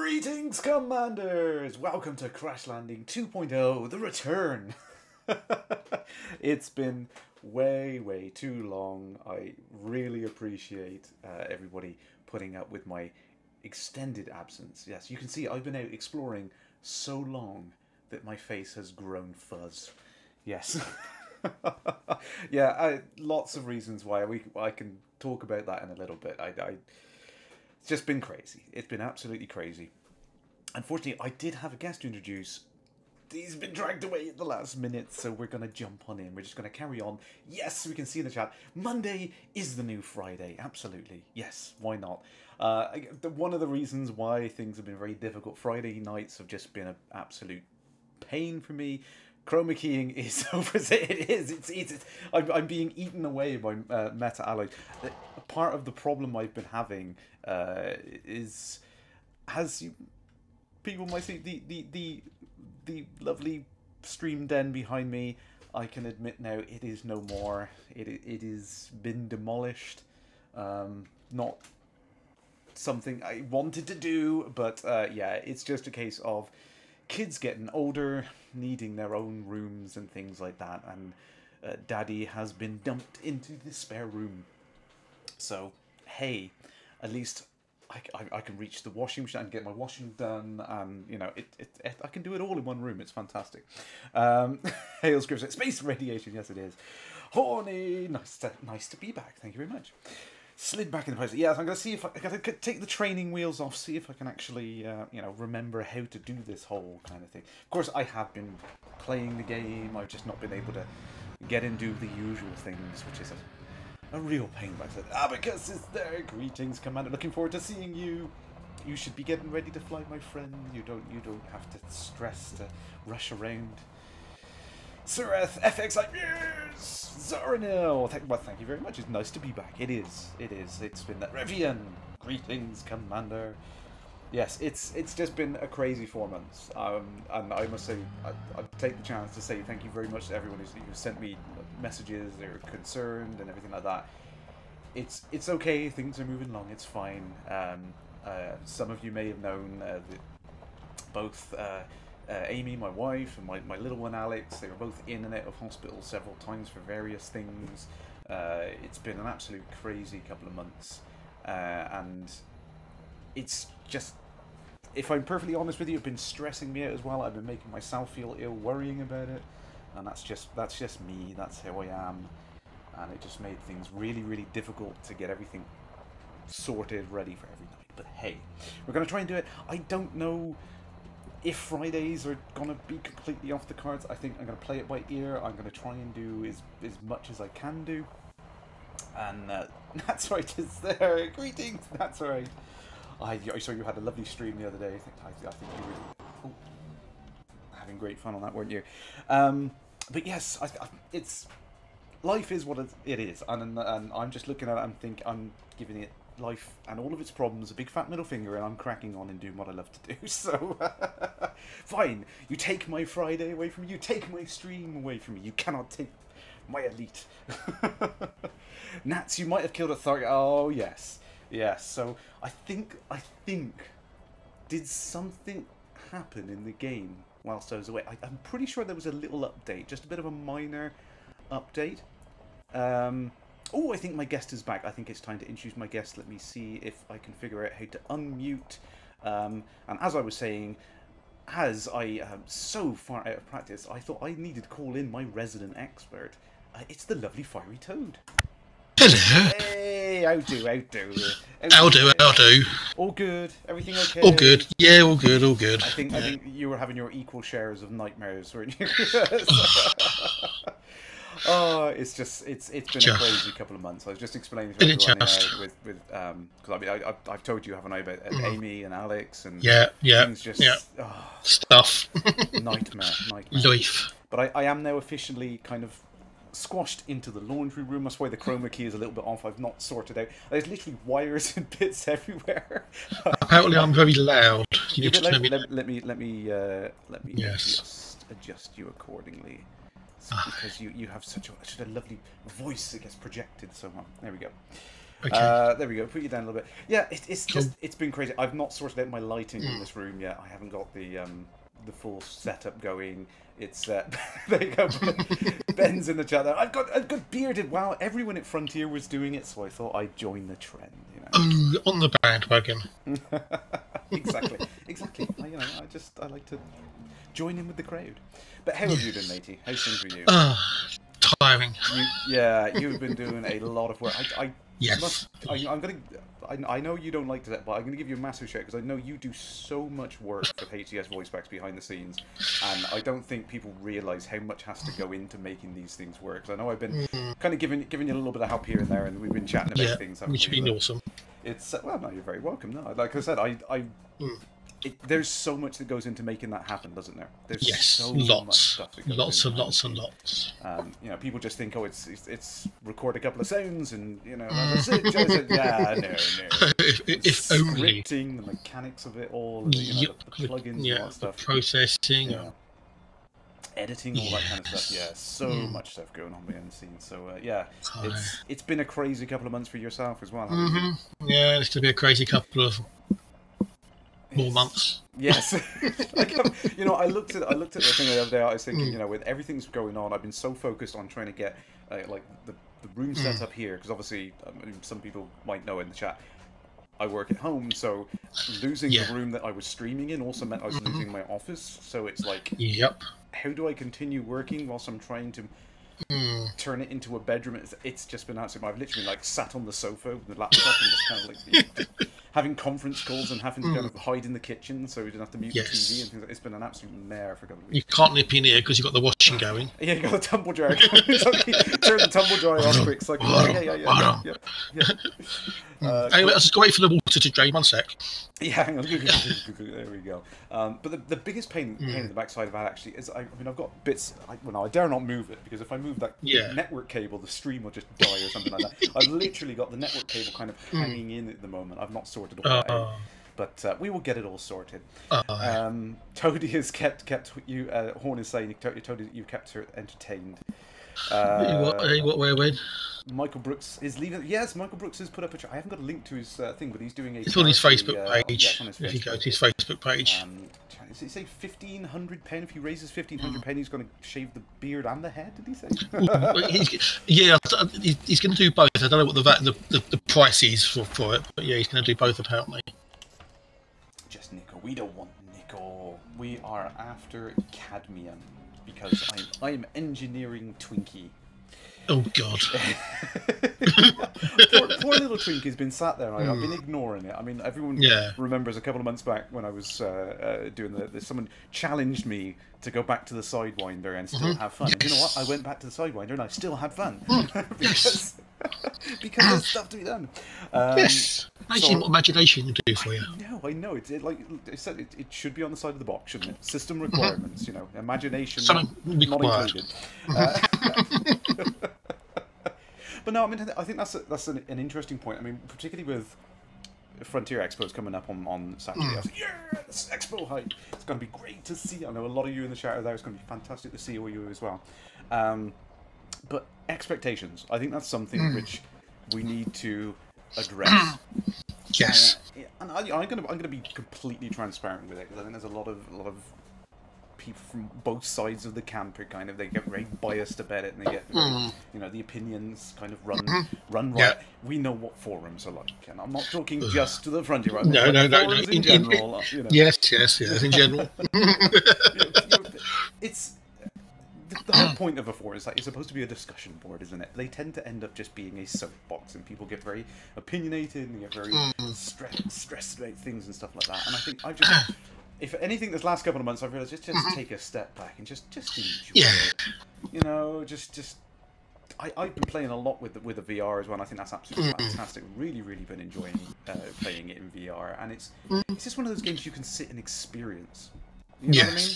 Greetings, Commanders! Welcome to Kerrash Landing 2.0, the return! It's been way too long. I really appreciate everybody putting up with my extended absence. Yes, you can see I've been out exploring so long that my face has grown fuzz. Yes. Yeah, lots of reasons why I can talk about that in a little bit. It's just been crazy. It's been absolutely crazy. Unfortunately, I did have a guest to introduce. He's been dragged away at the last minute, so we're going to jump on in. We're just going to carry on. Yes, we can see in the chat. Monday is the new Friday. Absolutely. Yes, why not? One of the reasons why things have been very difficult, Friday nights have just been an absolute pain for me. Chroma keying is over. It is. I'm being eaten away by meta alloys. Part of the problem I've been having people might see the lovely stream den behind me. I can admit now it is no more. It is been demolished. Not something I wanted to do, but yeah, it's just a case of kids getting older, needing their own rooms and things like that, and Daddy has been dumped into the spare room. So, hey, at least I can reach the washing machine and get my washing done, and you know, I can do it all in one room. It's fantastic. Hail Scripts, space radiation, yes it is. Horny, nice to be back. Thank you very much. Slid back in the post. Yes, I'm going to see if I gotta take the training wheels off, see if I can actually, you know, remember how to do this whole kind of thing. Of course, I have been playing the game. I've just not been able to get into the usual things, which is a real pain. But Abacus is there. Greetings, Commander. Looking forward to seeing you. You should be getting ready to fly, my friend. You don't have to stress to rush around. Sureth, FX Years, Zoranil. Thank you very much. It's nice to be back. It is. It's been that Revian. Greetings, Commander. Yes, it's just been a crazy 4 months. And I must say, I take the chance to say thank you very much to everyone who sent me messages. They're concerned and everything like that. It's okay. Things are moving along. It's fine. Some of you may have known that both. Amy, my wife, and my little one Alex, they were both in and out of hospital several times for various things. It's been an absolute crazy couple of months, and it's just, if I'm perfectly honest with you, it's been stressing me out as well. I've been making myself feel ill, worrying about it, and that's just me. That's how I am, and it just made things really difficult to get everything sorted, ready for every night. But hey, we're gonna try and do it. I don't know if Fridays are going to be completely off the cards. I think I'm going to play it by ear. I'm going to try and do as much as I can do. And that's right, it's there. Greetings, that's right. I saw you had a lovely stream the other day. I think you were having great fun on that, weren't you? But yes, it's life is what it is. And I'm just looking at it and think I'm giving it life and all of its problems a big fat middle finger, and I'm cracking on and doing what I love to do. So fine, you take my Friday away from me, you take my stream away from me, you cannot take my elite. Nats, you might have killed a target. Oh yes, so I think did something happen in the game whilst I was away? I'm pretty sure there was a little update, just a bit of a minor update. Oh, I think my guest is back. I think it's time to introduce my guest. Let me see if I can figure out how to unmute. And as I was saying, as I am so far out of practice, I thought I needed to call in my resident expert. It's the lovely FireyToad. Hello. Hey, how do? How do? All good? Everything okay? All good. Yeah, all good. I think you were having your equal shares of nightmares, weren't you? Oh, it's been a crazy couple of months. I was just explaining to everyone because I mean I've told you, haven't I, about Amy and Alex and things just stuff. nightmare. Life. But I am now officially kind of squashed into the laundry room. That's why the chroma key is a little bit off. I've not sorted out. There's literally wires and bits everywhere. Apparently, I'm very loud. You need to let me yes. adjust you accordingly. Because you have such a lovely voice that gets projected so well. There we go. Okay. There we go. Put you down a little bit. Yeah, it's Cool. just it's been crazy. I've not sorted out my lighting in this room yet. I haven't got the full setup going. It's there you go. Ben's in the chat there. I've got bearded. Wow, everyone at Frontier was doing it, so I thought I'd join the trend. You know. On the bandwagon. Exactly. I like to join in with the crowd. But how have you been, matey? How's things with you? Tiring. You've been doing a lot of work. Yes. I know you don't like to, but I'm going to give you a massive shout because I know you do so much work for HTS voice packs behind the scenes, and I don't think people realise how much has to go into making these things work. Because I know I've been kind of giving you a little bit of help here and there, and we've been chatting about things. Which has been awesome. It's well, no, you're very welcome. No, like I said, there's so much that goes into making that happen, doesn't there? There's so much stuff that goes into lots and lots. You know, people just think, oh, it's record a couple of sounds and you know, that's it. Just, yeah, no. If only scripting, the mechanics of it all, the plugins, and all that stuff, processing, editing, all that kind of stuff. Yeah, so much stuff going on behind the scenes. So it's been a crazy couple of months for yourself as well. Yeah, it's gonna be a crazy couple of more months. Yes. I looked at the thing the other day. I was thinking, with everything's going on, I've been so focused on trying to get like the room set up here, because obviously some people might know in the chat I work at home, so losing the room that I was streaming in also meant I was losing my office. So it's like, how do I continue working whilst I'm trying to turn it into a bedroom? It's just been absolutely. I've literally like sat on the sofa with the laptop and just kind of like having conference calls and having to kind of hide in the kitchen so we didn't have to mute the TV and things. It's been an absolute mare for a couple of weeks. You can't nip in here because you've got the washing going. Yeah, you got the tumble dryer. Turn the tumble dryer off quick. It's like, Anyway, I'll just wait for the water to drain. 1 sec. Yeah, hang on. There we go. But the biggest pain in the backside of that actually is, I've got bits. I dare not move it, because if I move that network cable, the stream will just die or something like that. I've literally got the network cable kind of hanging in at the moment. I've not sorted all that out. But we will get it all sorted. Toady has kept you. Horn is saying, Toady, you kept her entertained. What? Where? When? Michael Brooks is leaving. Yes, Michael Brooks has put up a. I haven't got a link to his thing, but he's doing a. It's on his Facebook page. On his if you go to his Facebook page. Does he say £1,500? If he raises £1,500, he's going to shave the beard and the head. Did he say? He's going to do both. I don't know what the price is for it, but yeah, he's going to do both apparently. Just nickel. We don't want nickel. We are after cadmium, because I'm engineering Twinkie. Oh God! poor little Twinkie's been sat there. I've been ignoring it. I mean, everyone remembers a couple of months back when I was doing someone challenged me to go back to the Sidewinder and still have fun. And you know what? I went back to the Sidewinder and I still had fun because there's stuff to be done. Yes. Imagine what imagination can do for you. I know. Like I said, it should be on the side of the box, shouldn't it? System requirements, imagination not included. But no, I mean, I think that's an interesting point. I mean, particularly with Frontier Expo's coming up on Saturday. I was like, yes, Expo hype. It's going to be great to see. I know a lot of you in the chat are there. It's going to be fantastic to see all you as well. But expectations, I think that's something which we need to address. Yes. And I'm going to be completely transparent with it, because I think there's a lot of people from both sides of the camp who kind of, they get very biased about it, and they get very, the opinions kind of run right. Yeah. We know what forums are like, and I'm not talking just to the Frontier. Right? No. In general, Yes, in general. It's the whole point of a forum is that it's supposed to be a discussion board, isn't it? They tend to end up just being a soapbox, and people get very opinionated and get very stressed about things and stuff like that. And I think I've just, if anything, this last couple of months, I've realised just take a step back and just enjoy it. I've been playing a lot with the VR as well, and I think that's absolutely fantastic. Really been enjoying playing it in VR, and it's just one of those games you can sit and experience. You know what I mean?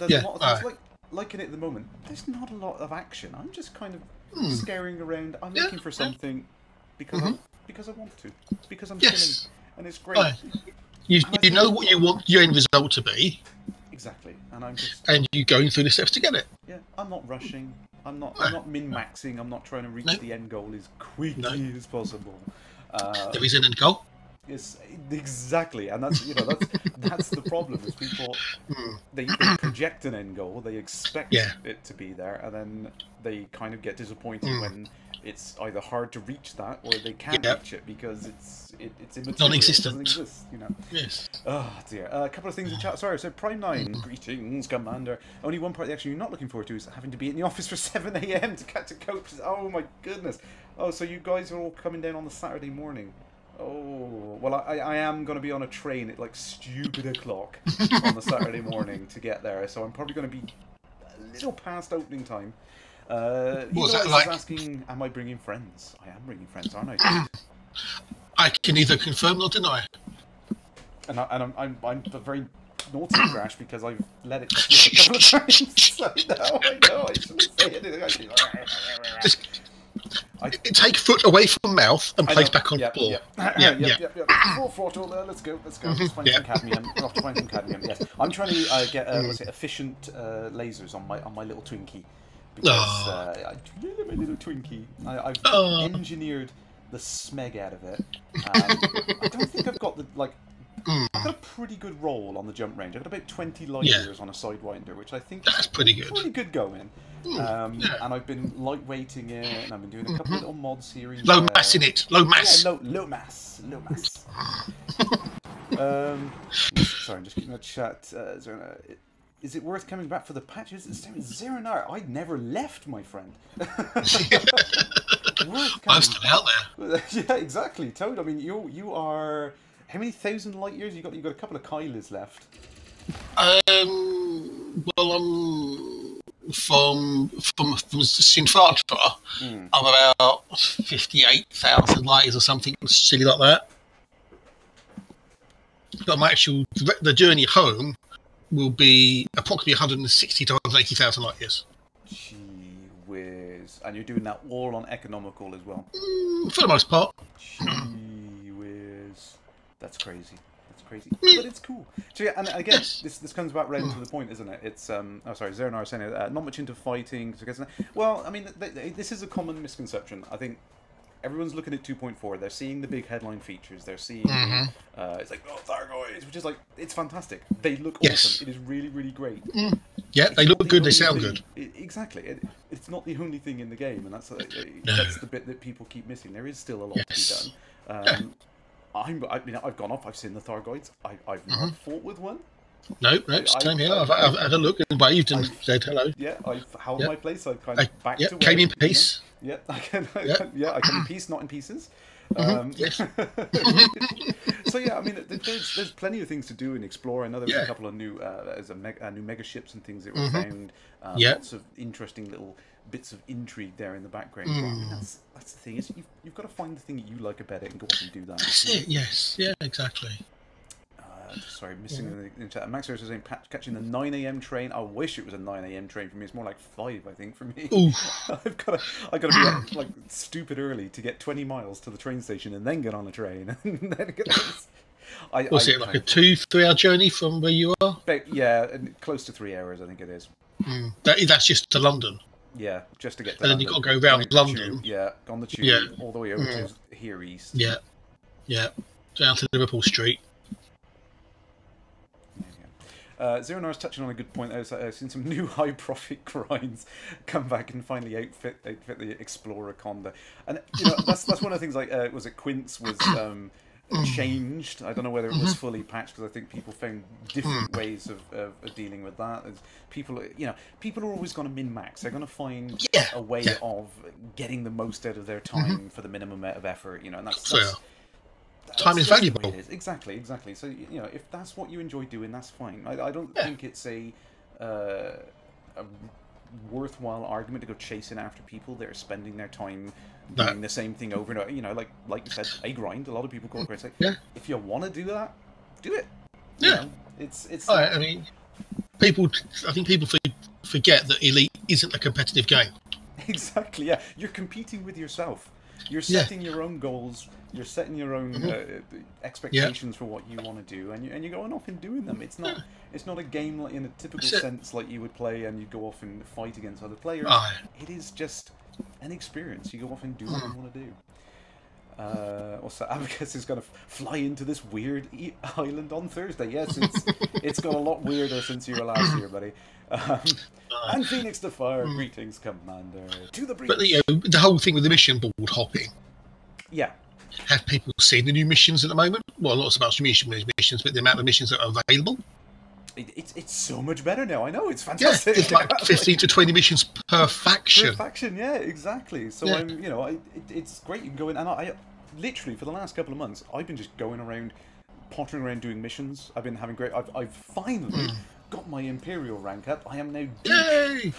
There's like in it at the moment, there's not a lot of action. I'm just kind of scaring around. I'm looking for something because I want to, because I'm chilling, and it's great. You know what you want your end result to be. Exactly, and I'm just... And you're going through the steps to get it. Yeah, I'm not rushing. I'm not min-maxing. I'm not trying to reach the end goal as quickly as possible. There is an end goal. Yes, exactly, and that's that's the problem. Is people they project an end goal, they expect it to be there, and then they kind of get disappointed when it's either hard to reach that or they can't reach it because it's immaterial. Non-existent. It doesn't exist, Yes. Oh dear. A couple of things in chat. Sorry, so Prime 9, greetings, Commander. Only one part actually you're not looking forward to is having to be in the office for 7 AM to catch a coach. Oh my goodness. Oh, so you guys are all coming down on the Saturday morning. Oh, well, I am going to be on a train at like stupid o'clock on the Saturday morning to get there, so I'm probably going to be a little past opening time. What's that like? Asking, am I bringing friends? I am bringing friends, aren't I? I can neither confirm nor deny. And I'm very naughty, Crash, because I've let it slip a couple of times. I know, I shouldn't say anything. Take foot away from mouth and place back on ball. Full throttle. Let's go. Let's find some cadmium. We're off to find some cadmium. Yes, I'm trying to get efficient lasers on my little Twinkie because my little Twinkie. I've engineered the smeg out of it. I don't think I've got the I've got a pretty good roll on the jump range. I've got about 20 light years on a sidewinder, which I think that's pretty good. Pretty good going. And I've been lightweighting it, and I've been doing a couple of little mod series. Low mass in it. Low mass. Yeah, low mass. Sorry, I'm just keeping that chat. Is it worth coming back for the patches? It's Zeronar. I never left, my friend. I'm still out there. Yeah, exactly, Toad. I mean, you are. How many thousand light years you got? You got a couple of Kylas left. Well, I'm from Sinfatra. I'm about 58,000 light years or something silly like that. But my actual the journey home will be approximately 160 to 180,000 light years. Gee whiz! And you're doing that all on economical as well. For the most part. Gee whiz! That's crazy. That's crazy. But it's cool. So yeah, and again, this comes back right into the point, isn't it? It's oh sorry, Zeronar saying not much into fighting. So well, I mean, this is a common misconception. I think everyone's looking at 2.4. They're seeing the big headline features. They're seeing it's like Thargoids, which is like it's fantastic. They look awesome. It is really, really great. Yeah, they look good. They sound good. Exactly. It's not the only thing in the game, and that's the bit that people keep missing. There is still a lot to be done. I've gone off. I've seen the Thargoids. I've not fought with one. No, same here. I've had a look and waved and said hello. Yeah, I've held my place. I've kind of backed away. Came in peace. Yeah, I come in peace, not in pieces. Yes. So yeah, I mean, there's plenty of things to do and explore. I know there's a couple of new new mega ships and things that were found. Lots of interesting little bits of intrigue there in the background. I mean, that's the thing. Is you've got to find the thing that you like about it and go off and do that. That's it. Yes. Yeah. Exactly. Sorry, missing in the chat. Max is saying catching the 9 AM train. I wish it was a 9 AM train for me. It's more like 5, I think, for me. I've got to be up, like stupid early to get 20 miles to the train station and then get on a train. And then Was it like a 2-3 hour journey from where you are? Close to 3 hours, I think it is. That's just to London. Yeah, just to get to and then you've got to go around London. On the tube, all the way over to here east. Yeah, down to Liverpool Street. Zeronar's touching on a good point. I've seen some new high-profit grinds come back and finally outfit the Explorer Conda. And that's one of the things. Like, was it Quince was changed? I don't know whether it was fully patched because I think people found different ways of dealing with that. People are always going to min-max. They're going to find a way of getting the most out of their time for the minimum amount of effort. And that's time is valuable. Exactly. So if that's what you enjoy doing, that's fine. I don't think it's a worthwhile argument to go chasing after people that are spending their time doing the same thing over and over. Like you said, a grind. A lot of people call it grind. It's like, if you want to do that, do it. It's. I mean, I think people forget that Elite isn't a competitive game. Exactly. Yeah, you're competing with yourself. You're setting your own goals. You're setting your own expectations for what you want to do, and you're going off and doing them. It's not a game like in a typical sense like you would play and you go off and fight against other players. It is just an experience. You go off and do what you want to do. Also, Abacus is going to fly into this weird island on Thursday. Yes, it's got a lot weirder since you were last here, buddy. And Phoenix the Fire, greetings, Commander. To the breach. But the whole thing with the mission board hopping. Yeah. Have people seen the new missions at the moment? Well, not so much missions, but the amount of missions that are available. It's so much better now. I know, it's fantastic. Yeah, it's like 15 to 20 missions per faction. Per faction, yeah, exactly. So it's great. You can go in, and I literally for the last couple of months, I've been just going around, pottering around doing missions. I've been having great. I've finally got my Imperial rank up. I am now deep. Yay!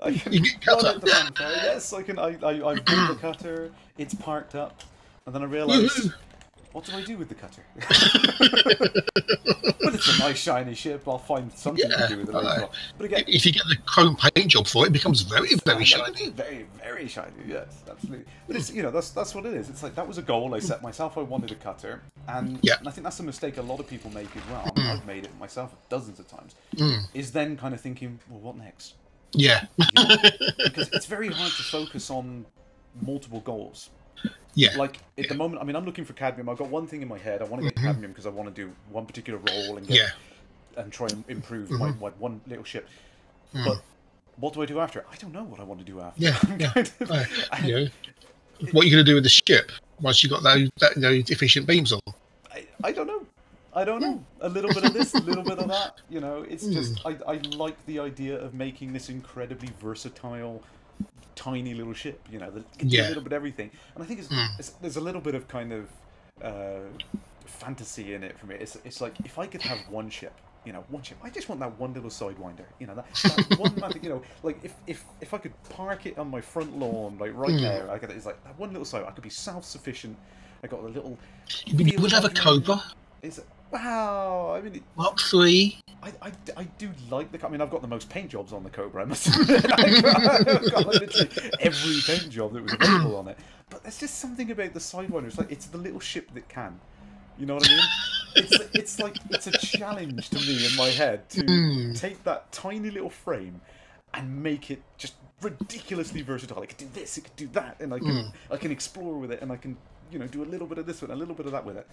I can you get cutter. Yes, I can. I built the cutter. It's parked up, and then I realised, what do I do with the cutter? But it's a nice shiny ship. I'll find something to do with it later on. But again, if you get the chrome paint job for it, it becomes very, very shiny. Very, very shiny. Yes, absolutely. But it's that's what it is. It's like that was a goal I set myself. I wanted a cutter, and I think that's a mistake a lot of people make as well. I mean, I've made it myself dozens of times. Is then kind of thinking, well, what next? Yeah. Because it's very hard to focus on multiple goals. Yeah. Like at the moment, I mean, I'm looking for cadmium. I've got one thing in my head. I want to get cadmium because I want to do one particular role and and try and improve my one little ship. But what do I do after? I don't know what I want to do after. What are you going to do with the ship once you got those efficient beams on? I don't know. I don't know. A little bit of this, a little bit of that. It's just I like the idea of making this incredibly versatile, tiny little ship. That can do a little bit of everything. And I think there's a little bit of kind of fantasy in it for me. It's like if I could have one ship. One ship. I just want that one little sidewinder. That one magic. Like if I could park it on my front lawn, like right there, it's like that one little side. I could be self-sufficient. I got a little. You would have a Cobra. Wow, I mean, Mark 3. I do like the. I mean, I've got the most paint jobs on the Cobra. I must admit, I've got literally every paint job that was available on it. But there's just something about the Sidewinder. It's like it's the little ship that can. You know what I mean? It's like it's a challenge to me in my head to take that tiny little frame and make it just ridiculously versatile. It can do this, it can do that, and I can explore with it, and I can do a little bit of this one, a little bit of that with it.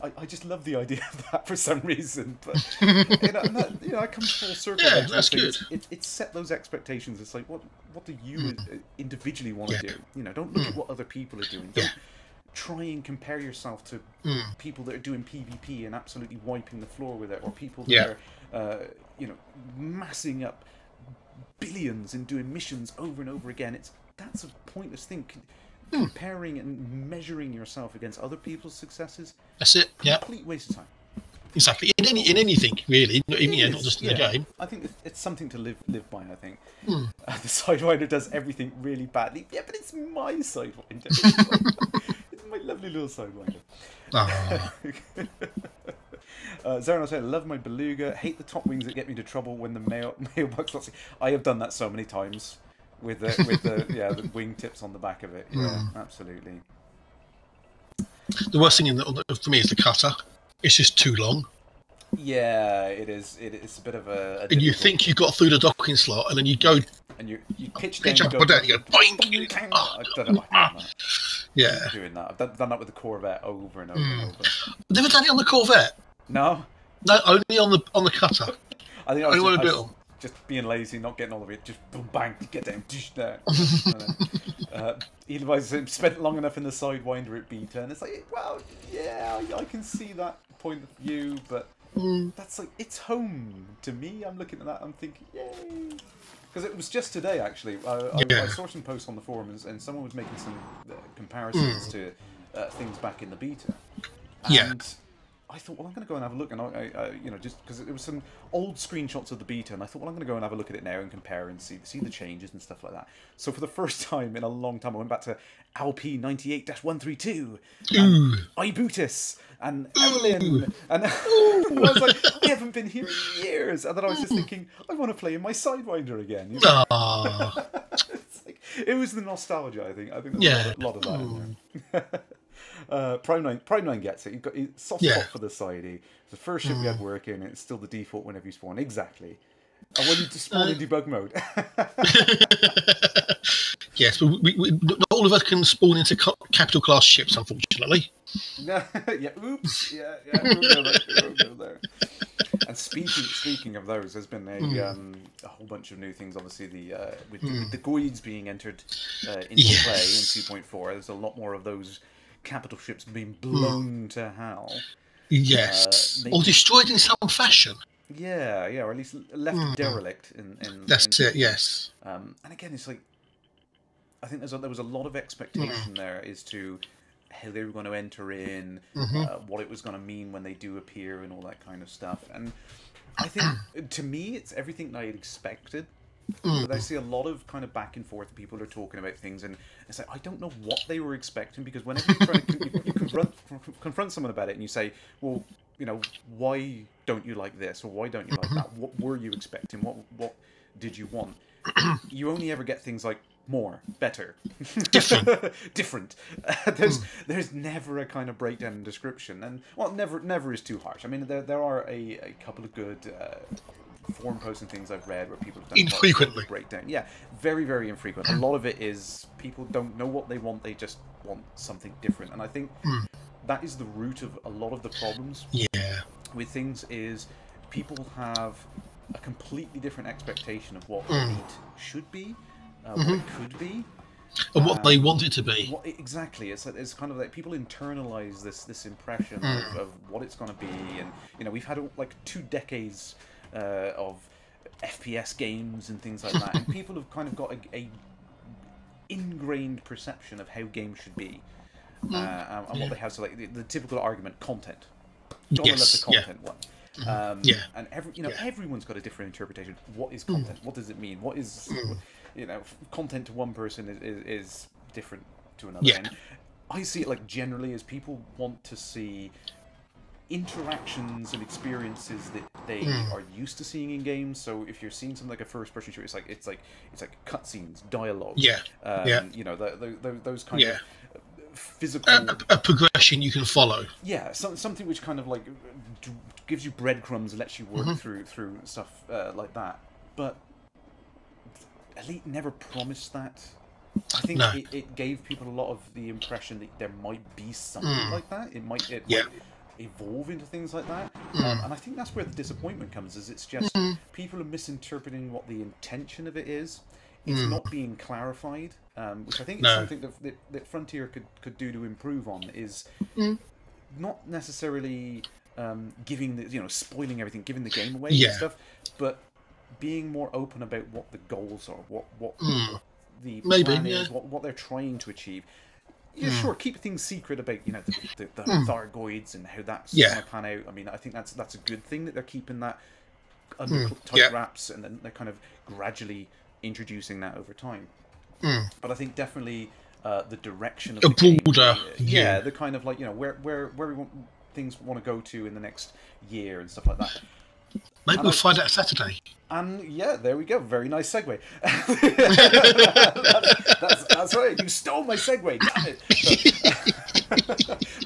I just love the idea of that for some reason. But that comes full circle. Yeah, that's good. It's set those expectations. It's like what do you individually want to do? Don't look at what other people are doing. Don't try and compare yourself to people that are doing PvP and absolutely wiping the floor with it, or people that are massing up billions and doing missions over and over again. That's a pointless thing. Comparing and measuring yourself against other people's successes. That's it. Yeah. Complete waste of time. Exactly. In anything really, not just in the game. I think it's something to live by. I think the Sidewinder does everything really badly. Yeah, but it's my Sidewinder. It's my lovely little Sidewinder. Zeranos said, "Love my beluga. Hate the top wings that get me into trouble when the mailbox." I have done that so many times. With the wing tips on the back of it. Yeah, absolutely. The worst thing for me is the cutter. It's just too long. Yeah, it is. It's a bit of a and you think you got through the docking slot, and then you go and you pitch up and down, you go boink. I've done it. Yeah, doing that. I've done that with the Corvette over and over and over. Never done it on the Corvette. No, only on the cutter. I think I want to do it. Just being lazy, not getting all of it, just boom, bang, get down, there. Otherwise, spent long enough in the Sidewinder at beta, and it's like, well, yeah, I can see that point of view, but that's like, it's home to me. I'm looking at that, I'm thinking, yay. Because it was just today, actually. I saw some posts on the forums, and someone was making some comparisons to things back in the beta. And I thought, well, I'm going to go and have a look, and I just because there was some old screenshots of the beta, and I thought, well, I'm going to go and have a look at it now and compare and see the changes and stuff like that. So for the first time in a long time, I went back to Alp 98-132, and Ibutis, and Evelyn, and I was like, I haven't been here in years, and then I was just thinking, I want to play in my Sidewinder again. It was the nostalgia. I think there's a lot of that in there. Prime 9 gets it. You've got soft spot for the Sidey. It's the first ship we had working. It's still the default whenever you spawn. Exactly. I want you to spawn in debug mode. Yes, but not all of us can spawn into capital class ships, unfortunately. Yeah. Oops. Yeah. We'll go there. And speaking of those, there's been a whole bunch of new things. Obviously, with the Goids being entered into play in 2.4, there's a lot more of those capital ships being blown to hell. Yes, or destroyed in some fashion. Yeah, or at least left derelict. That's it. Yes. And again, it's like I think there was a lot of expectation there as to how they were going to enter in, what it was going to mean when they do appear, and all that kind of stuff. And I think, to me, it's everything that I had expected. But I see a lot of kind of back and forth. People are talking about things, and it's like I don't know what they were expecting, because whenever you confront someone about it, and you say, well, why don't you like this, or why don't you like that? What were you expecting? What did you want? You only ever get things like more, better, different. There's never a kind of breakdown and description, and never is too harsh. I mean, there are a couple of good forum posts and things I've read where people have done infrequently breakdown. Yeah, very, very infrequent. A lot of it is people don't know what they want; they just want something different. And I think that is the root of a lot of the problems. With things is people have a completely different expectation of what Elite should be, what it could be, and what they want it to be. Exactly. It's kind of like people internalize this impression of what it's going to be, and we've had like 2 decades of FPS games and things like that, and people have kind of got a ingrained perception of how games should be, and what they have. So like the typical argument, content. Gotta love the content one. And everyone's got a different interpretation. What is content? What does it mean? What is content to one person is different to another. And I see it like generally as people want to see interactions and experiences that they are used to seeing in games. So if you're seeing something like a first-person shooter, it's like cutscenes, dialogue. Those kind of physical a progression you can follow. Yeah, something which kind of like gives you breadcrumbs, lets you work through stuff like that. But Elite never promised that. I think it gave people a lot of the impression that there might be something like that. It might evolve into things like that. And I think that's where the disappointment comes. Is it's just people are misinterpreting what the intention of it is. It's not being clarified, which I think is something that Frontier could do to improve on. Is not necessarily giving spoiling everything, giving the game away and stuff, but being more open about what the goals are, what the plan is, what they're trying to achieve. Yeah, sure. Keep things secret about the Thargoids and how that's going to pan out. I mean, I think that's a good thing that they're keeping that under tight wraps, and then they're kind of gradually introducing that over time. But I think definitely the direction of the broader game, the kind of like where we want things want to go to in the next year and stuff like that. Maybe we'll find out Saturday. And there we go. Very nice segue. that's right. You stole my segue. Damn it.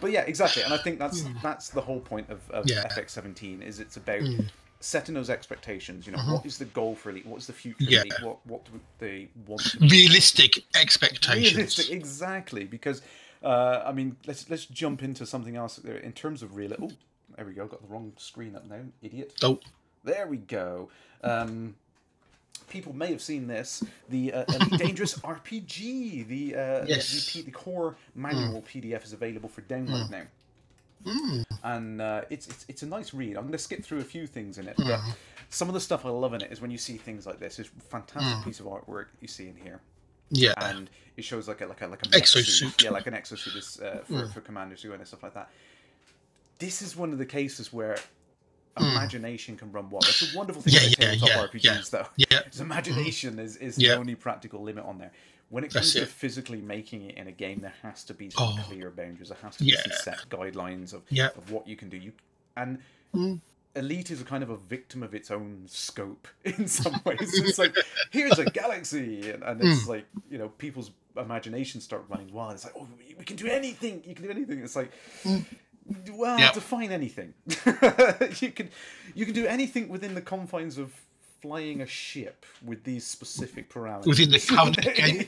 But yeah, exactly. And I think that's the whole point of FX17 is it's about setting those expectations. What is the goal for Elite? What's the future of Elite? What do they want to realistic expectations. Realistic, exactly. Because I mean, let's jump into something else in terms of real. Oh, there we go. Got the wrong screen up now. Idiot. Oh. There we go. People may have seen this. The Elite Dangerous RPG. The core manual PDF is available for download now. And it's a nice read. I'm going to skip through a few things in it, but some of the stuff I love in it is when you see things like this. It's a fantastic piece of artwork you see in here. Yeah, and it shows like an exosuit. Yeah, like an exosuit for commanders who go and stuff like that. This is one of the cases where imagination can run wild. That's a wonderful thing about tabletop RPGs, though. Imagination is the only practical limit on there. When it comes to physically making it in a game, there has to be some clear boundaries. There has to be some set guidelines of what you can do. Elite is a kind of a victim of its own scope in some ways. It's like here's a galaxy, and it's like, you know, people's imaginations start running wild. It's like, oh, we can do anything. You can do anything. It's like, well, define anything. you can do anything within the confines of flying a ship with these specific parameters within the current game.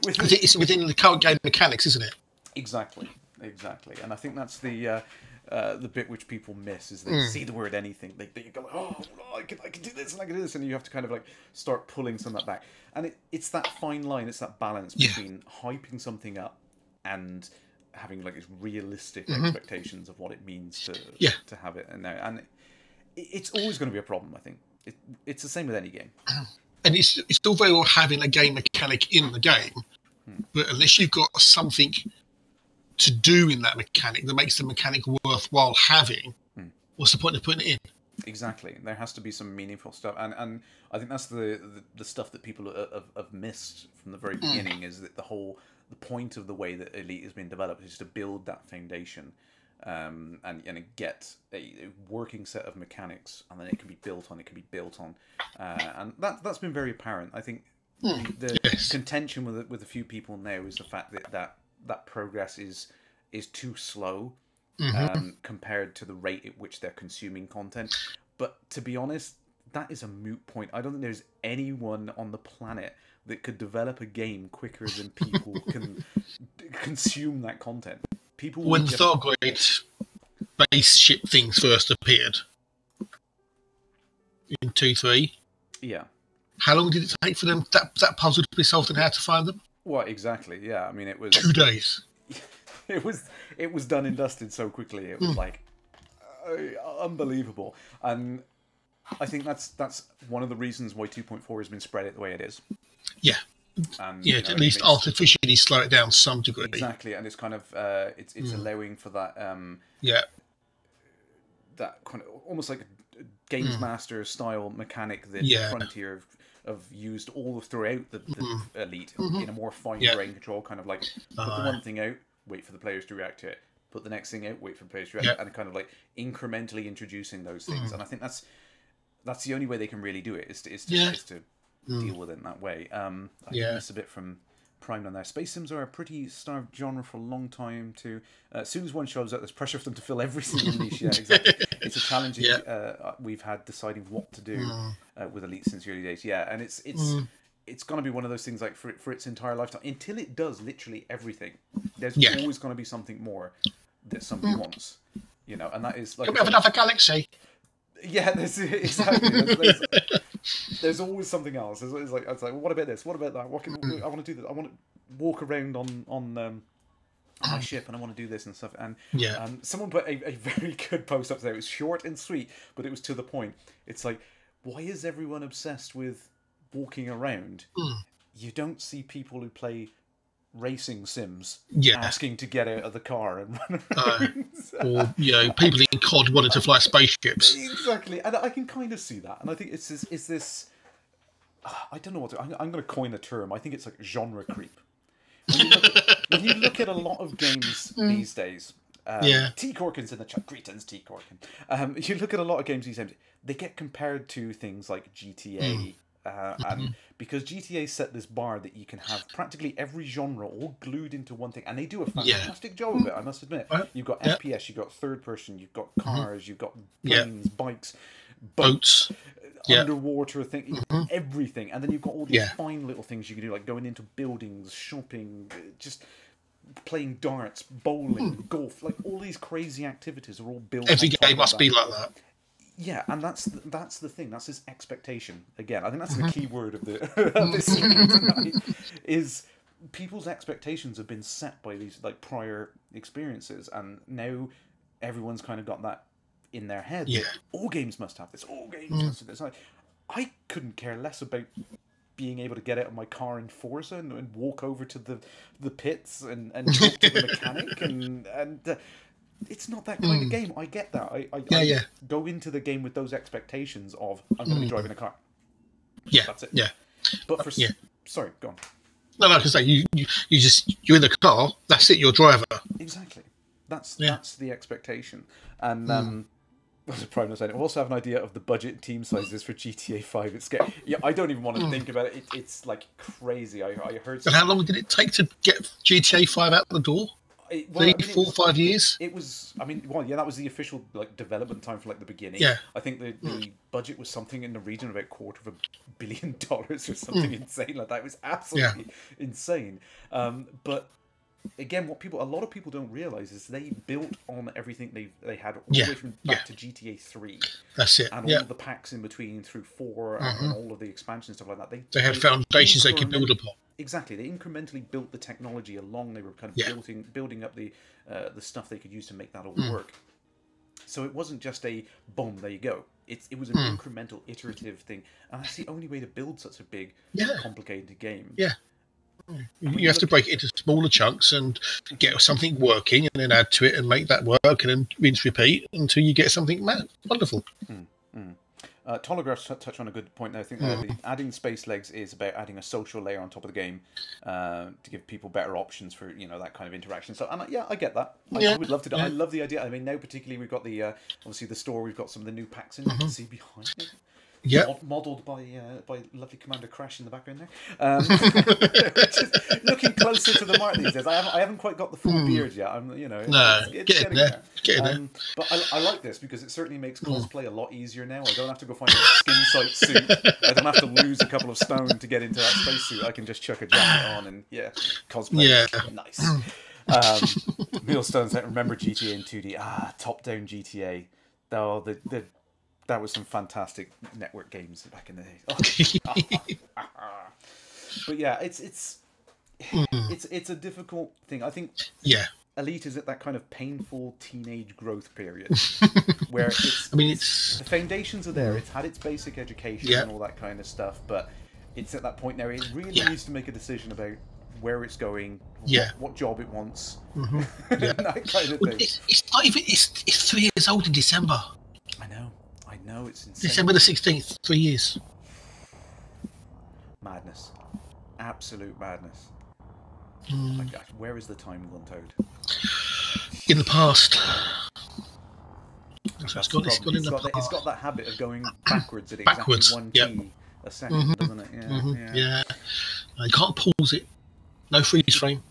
It's within the current game mechanics, isn't it? Exactly. And I think that's the bit which people miss is they see the word anything. They go, oh, I can do this and I can do this, and you have to kind of like start pulling some of that back. And it's that fine line. It's that balance between hyping something up and having like realistic expectations of what it means to have it in there. And it's always going to be a problem, I think. It's the same with any game. And it's all very well having a game mechanic in the game, but unless you've got something to do in that mechanic that makes the mechanic worthwhile having, what's the point of putting it in? Exactly. There has to be some meaningful stuff, and I think that's the stuff that people have missed from the very beginning, is that the point of the way that Elite has been developed is to build that foundation, and get a working set of mechanics, and then it can be built on, and that's been very apparent. I think the contention with a few people now is the fact that progress is too slow compared to the rate at which they're consuming content. But to be honest, that is a moot point. I don't think there's anyone on the planet that could develop a game quicker than people can consume that content. People when the Thargoid spaceship things first appeared in 2.3, how long did it take for them that puzzle to be solved and how to find them? Well, exactly. Yeah, I mean, it was 2 days. It was done and dusted so quickly. It was like unbelievable, and I think that's one of the reasons why 2.4 has been spread out the way it is. Yeah. And, to at least artificially slow it down some degree. Exactly, and it's kind of it's allowing for that that kind of almost like a Games Master style mechanic that Frontier have used all throughout the Elite in a more fine-grained control, kind of like put the one thing out, wait for the players to react to it, put the next thing out, wait for the players to react, and kind of like incrementally introducing those things. And I think that's the only way they can really do it is to deal with it in that way. I missed a bit from Prime on there. Space Sims are a pretty starved genre for a long time too. As soon as one shows up, there's pressure for them to fill every single niche. Yeah, exactly. It's a challenge we've had deciding what to do with Elite since the early days. Yeah, and it's going to be one of those things like for its entire lifetime until it does literally everything. There's always going to be something more that somebody wants, you know, and that is like. Can we have another galaxy? Yeah, exactly. There's always something else. It's like well, what about this? What about that? I want to do this. I want to walk around on my ship, and I want to do this and stuff. And someone put a very good post up there. It was short and sweet, but it was to the point. It's like, why is everyone obsessed with walking around? You don't see people who play racing sims asking to get out of the car and run around. Or people in COD wanting to fly spaceships. Exactly, and I can kind of see that. And I think it's this. I don't know what I'm going to coin a term. I think it's like genre creep. When you look at a lot of games these days, T Corkin's in the chat. Greetings, T Corkin. You look at a lot of games these days. They get compared to things like GTA. And because GTA set this bar that you can have practically every genre all glued into one thing, and they do a fantastic job of it, I must admit. You've got FPS, you've got third person, you've got cars, you've got planes, bikes, boats, underwater thing, everything, and then you've got all these fine little things you can do, like going into buildings, shopping, just playing darts, bowling, golf, like all these crazy activities are all built. Every game must be like that. Yeah, and that's the thing. That's his expectation. Again, I think that's the key word of this tonight. Is people's expectations have been set by these like prior experiences, and now everyone's kind of got that in their head. Yeah, all games must have this. All games must have this. Like, I couldn't care less about being able to get out of my car in Forza and walk over to the pits and talk to the mechanic and. It's not that kind of game. I get that. I go into the game with those expectations of I'm going to be driving a car. Yeah, that's it. Yeah, but sorry, go on. No, I can say you're in the car. That's it. You're driver. Exactly. That's the expectation, and Prime not saying. I also have an idea of the budget and team sizes for GTA 5. It's scary. Yeah, I don't even want to think about it. It's like crazy. I heard. And how long did it take to get GTA 5 out the door? 4 or 5 years. It was. I mean, well, yeah, that was the official like development time for like the beginning. Yeah. I think the budget was something in the region of about $250 million or something insane like that. It was absolutely insane. But again, a lot of people don't realize is they built on everything they had all the way from back to GTA 3. That's it. And all the packs in between through 4 and all of the expansion stuff like that. They had foundations they could build upon. Exactly, they incrementally built the technology along. They were kind of building up the stuff they could use to make that all work. So it wasn't just a boom, there you go. It was an incremental, iterative thing, and that's the only way to build such a big, complicated game. Yeah, you have to break it into smaller chunks and get something working, and then add to it and make that work, and then rinse, repeat until you get something wonderful. Tolograph touched on a good point there. I think that adding space legs is about adding a social layer on top of the game to give people better options for that kind of interaction. So, and I get that. I would love to do. I love the idea. I mean, now particularly we've got the obviously the store. We've got some of the new packs in. You can see behind it. Yeah, modelled by lovely Commander Kerrash in the background there. Just looking closer to the mark these days. I haven't quite got the full beard yet. It's getting there. But I like this because it certainly makes cosplay a lot easier now. I don't have to go find a skin tight suit. I don't have to lose a couple of stone to get into that spacesuit. I can just chuck a jacket on and cosplay. Yeah, nice. Millstone said, "Remember GTA in 2D? Top-down GTA. Oh, that was some fantastic network games back in the day." But yeah, it's a difficult thing. I think Elite is at that kind of painful teenage growth period where the foundations are there. It's had its basic education and all that kind of stuff, but it's at that point now. It really needs to make a decision about where it's going, what job it wants, that kind of thing. It's not even. It's 3 years old in December. I know, it's insane. December the 16th, 3 years. Madness. Absolute madness. My gosh, where is the time gone, Toad? In the past. It's got that habit of going backwards at exactly 1 T a second, doesn't it? Yeah. You can't pause it. No freeze frame.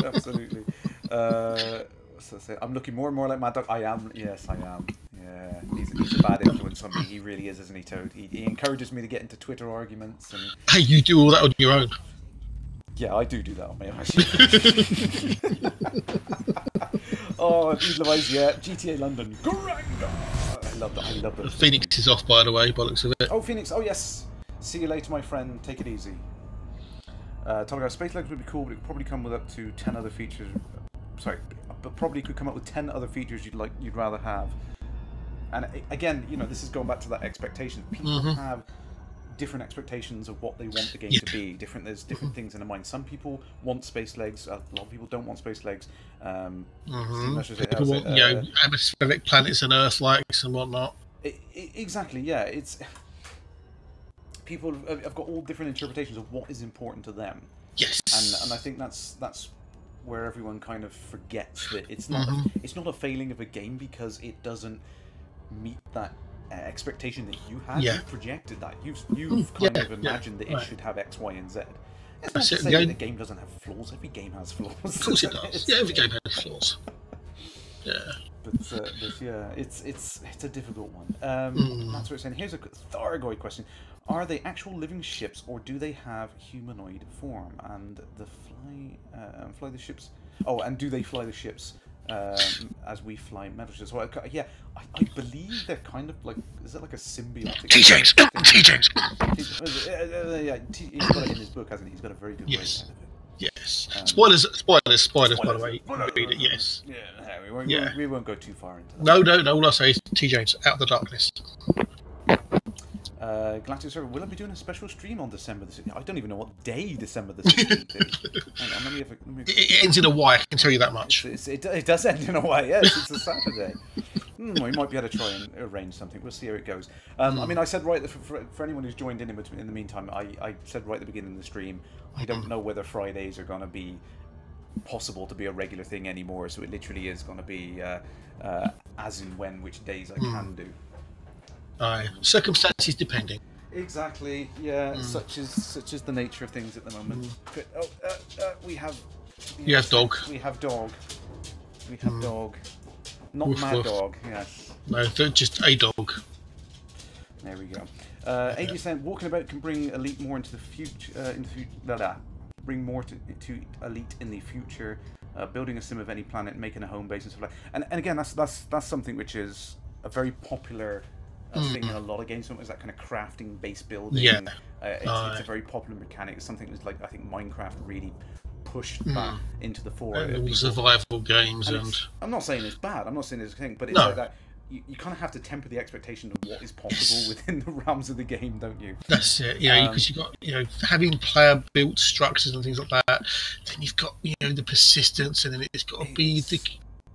Absolutely. I'm looking more and more like MahdDogg. I am. Yes, I am. Yeah, he's a bad influence on me. He really is, isn't he, Toad? He encourages me to get into Twitter arguments. And hey, you do all that on your own. Yeah, I do that on my own. Oh, GTA London. Garanga! I love that. I love it. Phoenix is off, by the way, by the looks of it. Oh, Phoenix. Oh, yes. See you later, my friend. Take it easy. Talking about Space Legs would be cool, but it could probably come with up to 10 other features. Sorry, but probably could come up with 10 other features you'd rather have. And again, this is going back to that expectation. People have different expectations of what they want the game to be. There's different things in their mind. Some people want space legs. A lot of people don't want space legs. People want, atmospheric planets and Earth likes and whatnot. Exactly. Yeah. It's people have got all different interpretations of what is important to them. Yes. And I think that's where everyone kind of forgets that it's not a failing of a game because it doesn't meet that expectation that you had. You've projected that. You've kind of imagined that it should have X, Y, and Z. It's not to say that the game doesn't have flaws. Every game has flaws. Of course it does. Every game has flaws. Yeah. But yeah, it's a difficult one. That's what it's saying. Here's a Thargoid question: are they actual living ships, or do they have humanoid form? And fly the ships? Oh, and do they fly the ships as we fly metal ships? Well, yeah, I believe they're kind of like. Is it like a symbiotic? TJ's. Yeah, he's got it in his book, hasn't he? He's got a very good way out of it. Yes. Spoilers, by the way. Read it, yes. Yeah, we won't go too far into that. No. All I say is T. James, Out of the Darkness. Galactic Server, will I be doing a special stream on December the 16th? I don't even know what day December the 16th is. Hang on, let me... It ends in a Y, I can tell you that much. It does end in a Y, yes. It's a Saturday. We might be able to try and arrange something. We'll see how it goes. I mean, I said for anyone who's joined in the meantime, I said right at the beginning of the stream, I don't know whether Fridays are going to be possible to be a regular thing anymore. So it literally is going to be as and when, which days I can do. Aye, circumstances depending. Exactly. Yeah. Such is the nature of things at the moment. But, we have. You have dog. We have dog. We have dog. Not Woof, MahdDogg. Yes. No, just a dog. There we go. 80% walking about can bring Elite more into the future. Bring more to Elite in the future. Building a sim of any planet, making a home base and stuff like. And again, that's something which is a very popular thing in a lot of games. Something is that kind of crafting, base building. Yeah. It's a very popular mechanic. It's something that's like I think Minecraft really pushed back into the fore. And all the survival games and I'm not saying it's bad. I'm not saying it's a thing, but it's No. like that. You kind of have to temper the expectation of what is possible within the realms of the game, don't you? that's it. Yeah, because you've got having player built structures and things like that. Then you've got the persistence, and then it's got to be the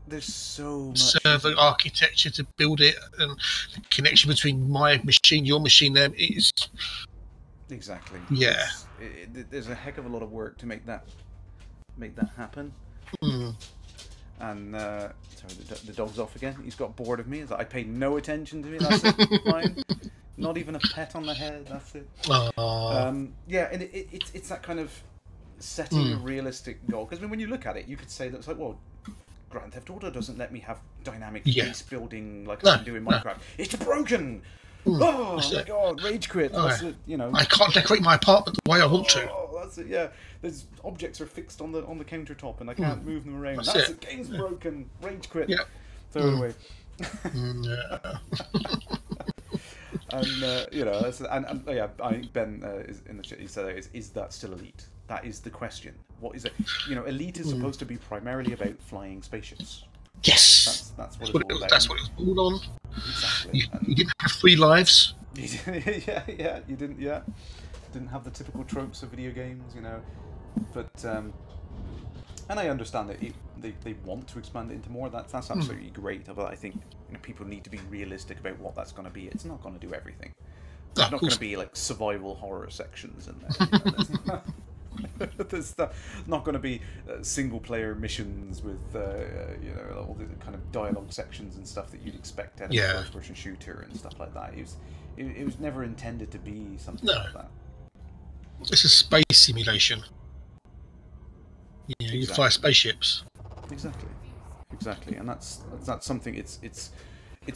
There's so much server architecture to build it, and the connection between my machine, your machine, them. It's exactly. Yeah. There's a heck of a lot of work to make that happen. And sorry, the dog's off again. He's got bored of me. He's like, I paid no attention to me. That's it. Fine. Not even a pet on the head. That's it. Yeah, and it's that kind of setting a realistic goal. Because when you look at it, you could say that it's like, well, Grand Theft Auto doesn't let me have dynamic base building like I can do in Minecraft. It's broken. Oh my god, rage quit. That's it, I can't decorate my apartment the way I want to. Oh, that's it. Yeah, there's objects are fixed on the countertop and I can't move them around. That's it. Game's broken. Rage quit. Yeah. Throw it away. Yeah. And I think Ben is in the chat. He said, "Is that still Elite? That is the question. What is it? Elite is supposed to be primarily about flying spaceships. Yes. That's what it's all about. That's what it's all on. Exactly. You didn't have 3 lives. Yeah. You didn't. Yeah. Didn't have the typical tropes of video games, But and I understand that they want to expand it into more. That's absolutely great. But I think people need to be realistic about what that's going to be. It's not going to do everything. There's not going to be like survival horror sections in there. There's not going to be single player missions with all the kind of dialogue sections and stuff that you'd expect out of a first person shooter and stuff like that. It was never intended to be something like that. It's a space simulation. You fly spaceships. Exactly, and that's something. It's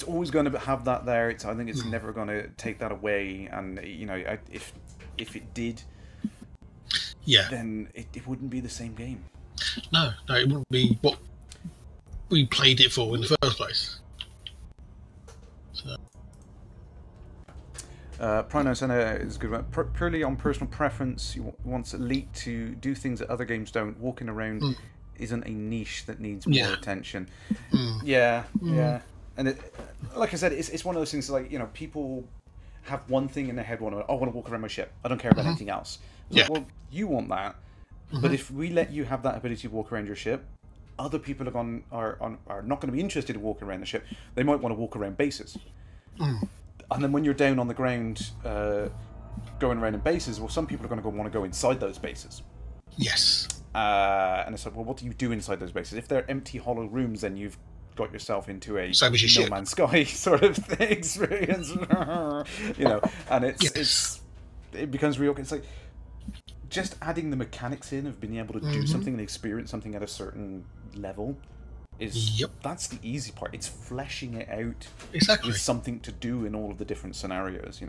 always going to have that there. I think it's never going to take that away. And if it did, then it wouldn't be the same game. No, it wouldn't be what we played it for in the first place. So. Prino Senna is a good one. Purely on personal preference, you want Elite to do things that other games don't. Walking around isn't a niche that needs more attention. Yeah. And like I said, it's one of those things like people have one thing in their head. I want to walk around my ship. I don't care about anything else. Like, well, you want that, but if we let you have that ability to walk around your ship, other people are not going to be interested in walking around the ship. They might want to walk around bases. And then when you're down on the ground, going around in bases, well, some people are going to want to go inside those bases. Yes. And it's like, well, what do you do inside those bases? If they're empty, hollow rooms, then you've got yourself into a No Man's Sky sort of thing, experience. And it becomes real. It's like just adding the mechanics in of being able to do something and experience something at a certain level. That's the easy part. It's fleshing it out with something to do in all of the different scenarios,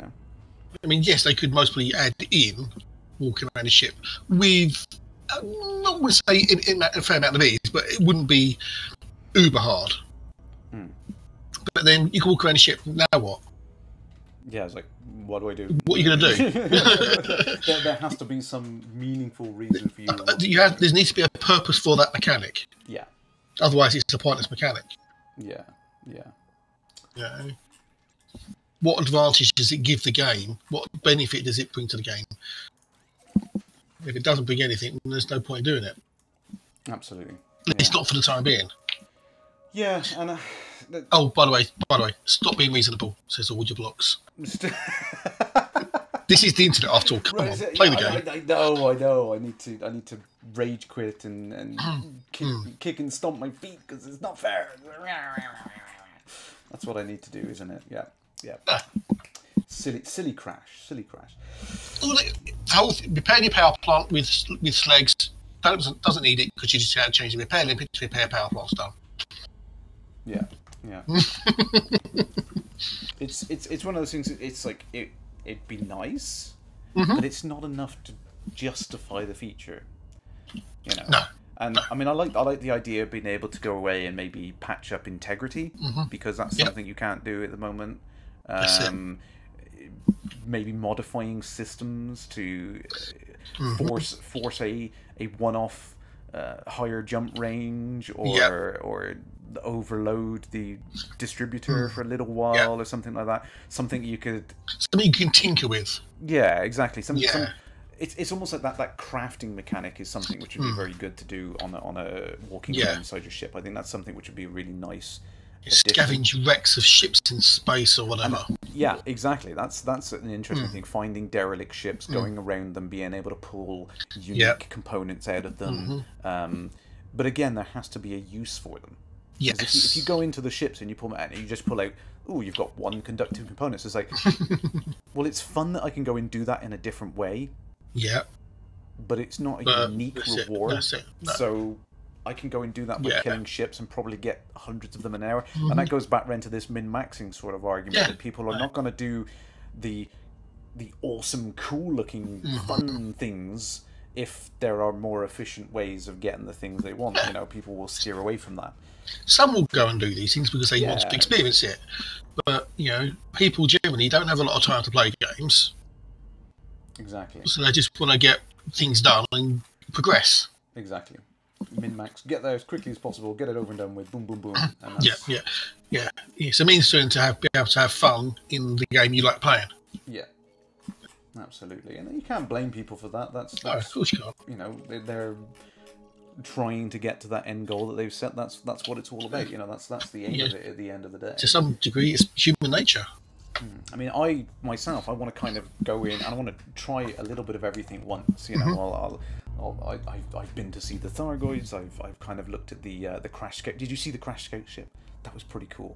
I mean, yes, they could mostly add in walking around a ship with, not would say in a fair amount of ease, but it wouldn't be uber hard. But then you can walk around a ship. Now what? Yeah, it's like, what do I do? What are you going to do? there has to be some meaningful reason for you. There needs to be a purpose for that mechanic. Yeah. Otherwise, it's a pointless mechanic. Yeah. What advantage does it give the game? What benefit does it bring to the game? If it doesn't bring anything, then there's no point in doing it. Absolutely. It's not for the time being. Yeah, and by the way, stop being reasonable, says all your blocks. This is the internet after all. Come on, play the game. I know. I need to rage quit and kick and stomp my feet because it's not fair. That's what I need to do, isn't it? Yeah. Silly crash. Repairing your power plant with slags doesn't need it because you just have to change the repair limit to repair power plant's done. Yeah. It's one of those things. It's like it'd be nice, but it's not enough to justify the feature. You know. No. And I mean, I like the idea of being able to go away and maybe patch up integrity because that's something you can't do at the moment. Maybe modifying systems to force a one-off higher jump range or overload the distributor for a little while or something like that. Something you can tinker with. Yeah, exactly. It's almost like that crafting mechanic is something which would be very good to do on a walking around inside your ship. I think that's something which would be a really nice scavenge wrecks of ships in space or whatever. Yeah, exactly. That's an interesting thing. Finding derelict ships, going around them, being able to pull unique components out of them. But again, there has to be a use for them. Yes. If you go into the ships and you pull them out and you just pull out, you've got one conductive component. It's like, well, it's fun that I can go and do that in a different way. Yeah. But it's not a unique reward. That's it. No. So I can go and do that by killing ships and probably get hundreds of them an hour. And that goes back round to this min-maxing sort of argument that people are not going to do the awesome, cool-looking, fun things if there are more efficient ways of getting the things they want. You know, people will steer away from that. Some will go and do these things because they want to experience it. But, you know, people generally don't have a lot of time to play games. Exactly. So they just want to get things done and progress. Exactly. Min-max. Get there as quickly as possible. Get it over and done with. Boom, boom, boom. And Yeah. It's a means to be able to have fun in the game you like playing. Yeah. Absolutely. And you can't blame people for that. That's no, of course you can't. You know, they're trying to get to that end goal that they've set. That's what it's all about. You know, that's the aim of it at the end of the day. To some degree, it's human nature. I mean, I myself, I want to kind of go in and I want to try a little bit of everything once. You know, I've been to see the Thargoids. I've kind of looked at the Crash Scout. Did you see the Crash Scout ship? That was pretty cool.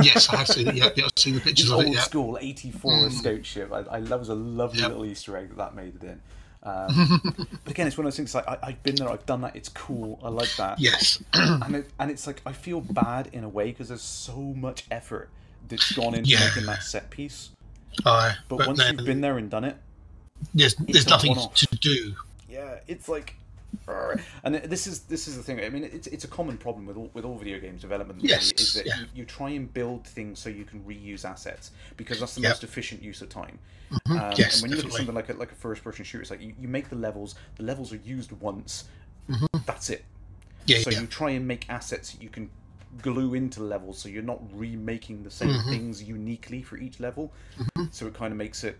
Yes, I have seen it. Yeah, I've seen the pictures of it. Old school 84 scout ship. That was a lovely little Easter egg that made it in. But again, it's one of those things like I've been there, I've done that. It's cool. I like that. Yes, and it's like I feel bad in a way because there's so much effort that's gone into making that set piece. But once then, you've been there and done it, there's nothing to do. Yeah, it's like, and this is the thing. I mean, it's a common problem with all video games development. Yes, is that you try and build things so you can reuse assets because that's the most efficient use of time. Yes, and when you look at something like a first-person shooter, it's like you make the levels are used once. That's it. So you try and make assets that you can glue into levels, so you're not remaking the same things uniquely for each level. So it kind of makes it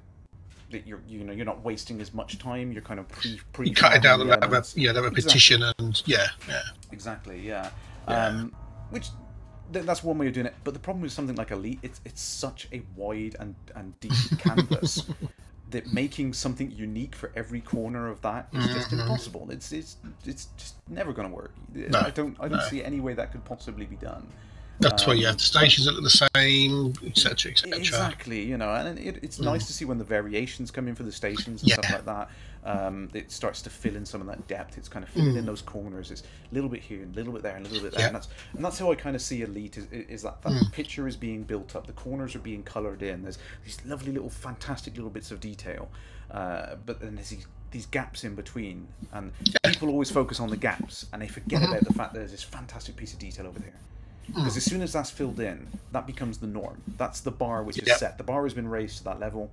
that you're not wasting as much time. You're kind of you cut it down the repetition and exactly. Which that's one way of doing it. But the problem with something like Elite, it's such a wide and deep canvas that making something unique for every corner of that is just impossible. It's just never going to work. No, I don't see any way that could possibly be done. That's why you have the stations that look the same, etc., etc. Exactly, you know, and it's nice to see when the variations come in for the stations and stuff like that. It starts to fill in some of that depth. It's kind of filling in those corners. It's a little bit here, a little bit there, and a little bit there, and that's how I kind of see Elite is that picture is being built up. The corners are being coloured in. There's these lovely little, fantastic little bits of detail, but then there's these gaps in between, and people always focus on the gaps, and they forget about the fact that there's this fantastic piece of detail over there. Because as soon as that's filled in, that becomes the norm. That's the bar which is set. The bar has been raised to that level.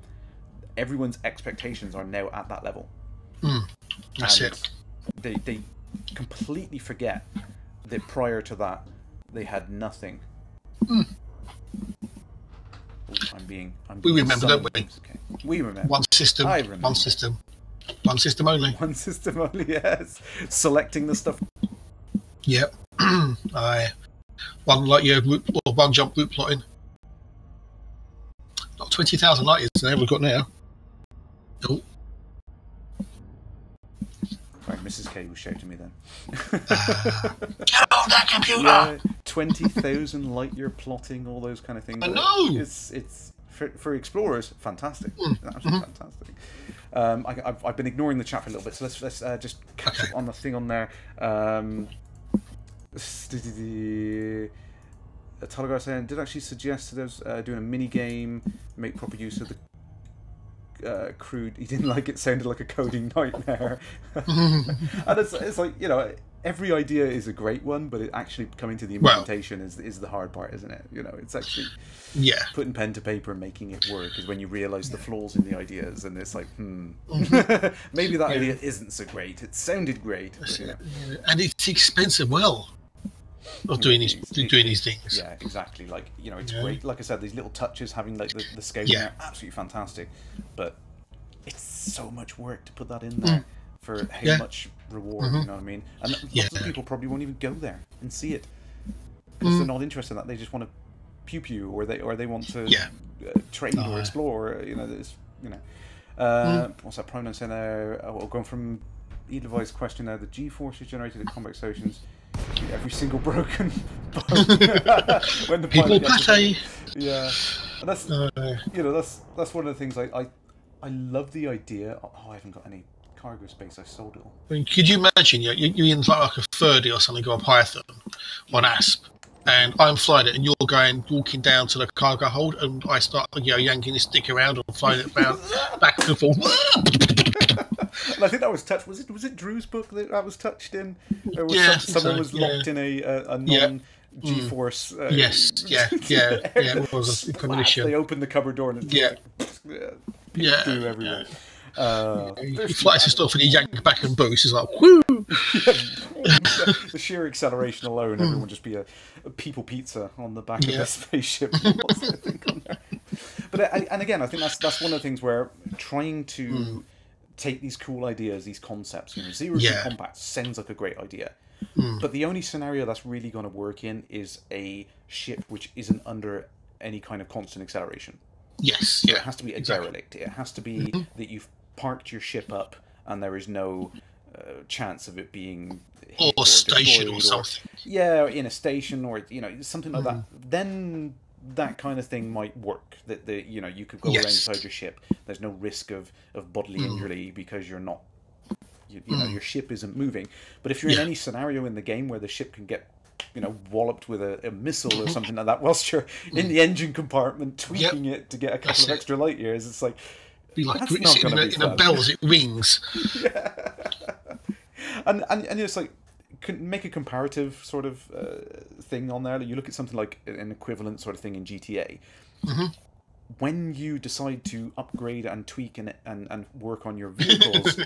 Everyone's expectations are now at that level. That's it. They completely forget that prior to that, they had nothing. We remember, don't we? Okay. We remember. One system. I remember. One system. One system only. One system only, yes. Selecting the stuff. Yep. One light year route, or one jump route plotting. Not 20,000 light years there we've got now. Oh. Sorry, Mrs. K was shouting me then. Get on that computer! Yeah, 20,000 light year plotting, all those kind of things. I know! It's for explorers, fantastic. Absolutely fantastic. I've been ignoring the chat for a little bit, so let's just catch up on the thing on there. Telegraph saying, did actually suggest that I was doing a mini game, make proper use of the crude. He didn't like it, sounded like a coding nightmare. And it's like, you know, every idea is a great one, but it actually coming to the implementation is the hard part, isn't it? You know, it's actually putting pen to paper and making it work is when you realise the flaws in the ideas, and it's like, maybe that idea isn't so great. It sounded great, but, you know. And it's expensive. Of doing these things. Yeah, exactly. Like, you know, it's great. Like I said, these little touches, having like the scale in there, absolutely fantastic. But it's so much work to put that in there for how much reward. You know what I mean? And lots of people probably won't even go there and see it because they're not interested in that. They just want to pew, or they want to trade or explore. You know, there's what's that pronoun saying there? Going from Edelweiss question there. The G-forces generated the combat stations. Every single broken bone when the people pate. Yeah, and that's that's one of the things I love the idea. Oh, I haven't got any cargo space. I sold it all. I mean, could you imagine you're in like a 30 or something, or a Python on ASP, and I'm flying it, and you're walking down to the cargo hold, and I start yanking this stick around and flying it around back and forth. And I think that was touched. Was it Drew's book that was touched in? Or was someone was locked in a non G-force. It was a combination. They opened the cupboard door and it's glue everywhere. He flies his stuff and he yanks back and boost. He's like, whoo! The sheer acceleration alone, everyone just be a people pizza on the back of the spaceship. But and again, I think that's one of the things where trying to take these cool ideas, these concepts, zero G combat sounds like a great idea, but the only scenario that's really going to work in is a ship which isn't under any kind of constant acceleration. Yes, so it has to be a derelict. It has to be that you've parked your ship up and there is no chance of it being hit or station or something. In a station or something like that. Then that kind of thing might work. That you could go around inside your ship. There's no risk of bodily injury because you're not. Your ship isn't moving. But if you're in any scenario in the game where the ship can get walloped with a missile or something like that whilst you're in the engine compartment tweaking it to get a couple of extra light years, it's like be like sitting in a bell as it rings. And it's like make a comparative sort of thing on there. You look at something like an equivalent sort of thing in GTA. When you decide to upgrade and tweak and work on your vehicles,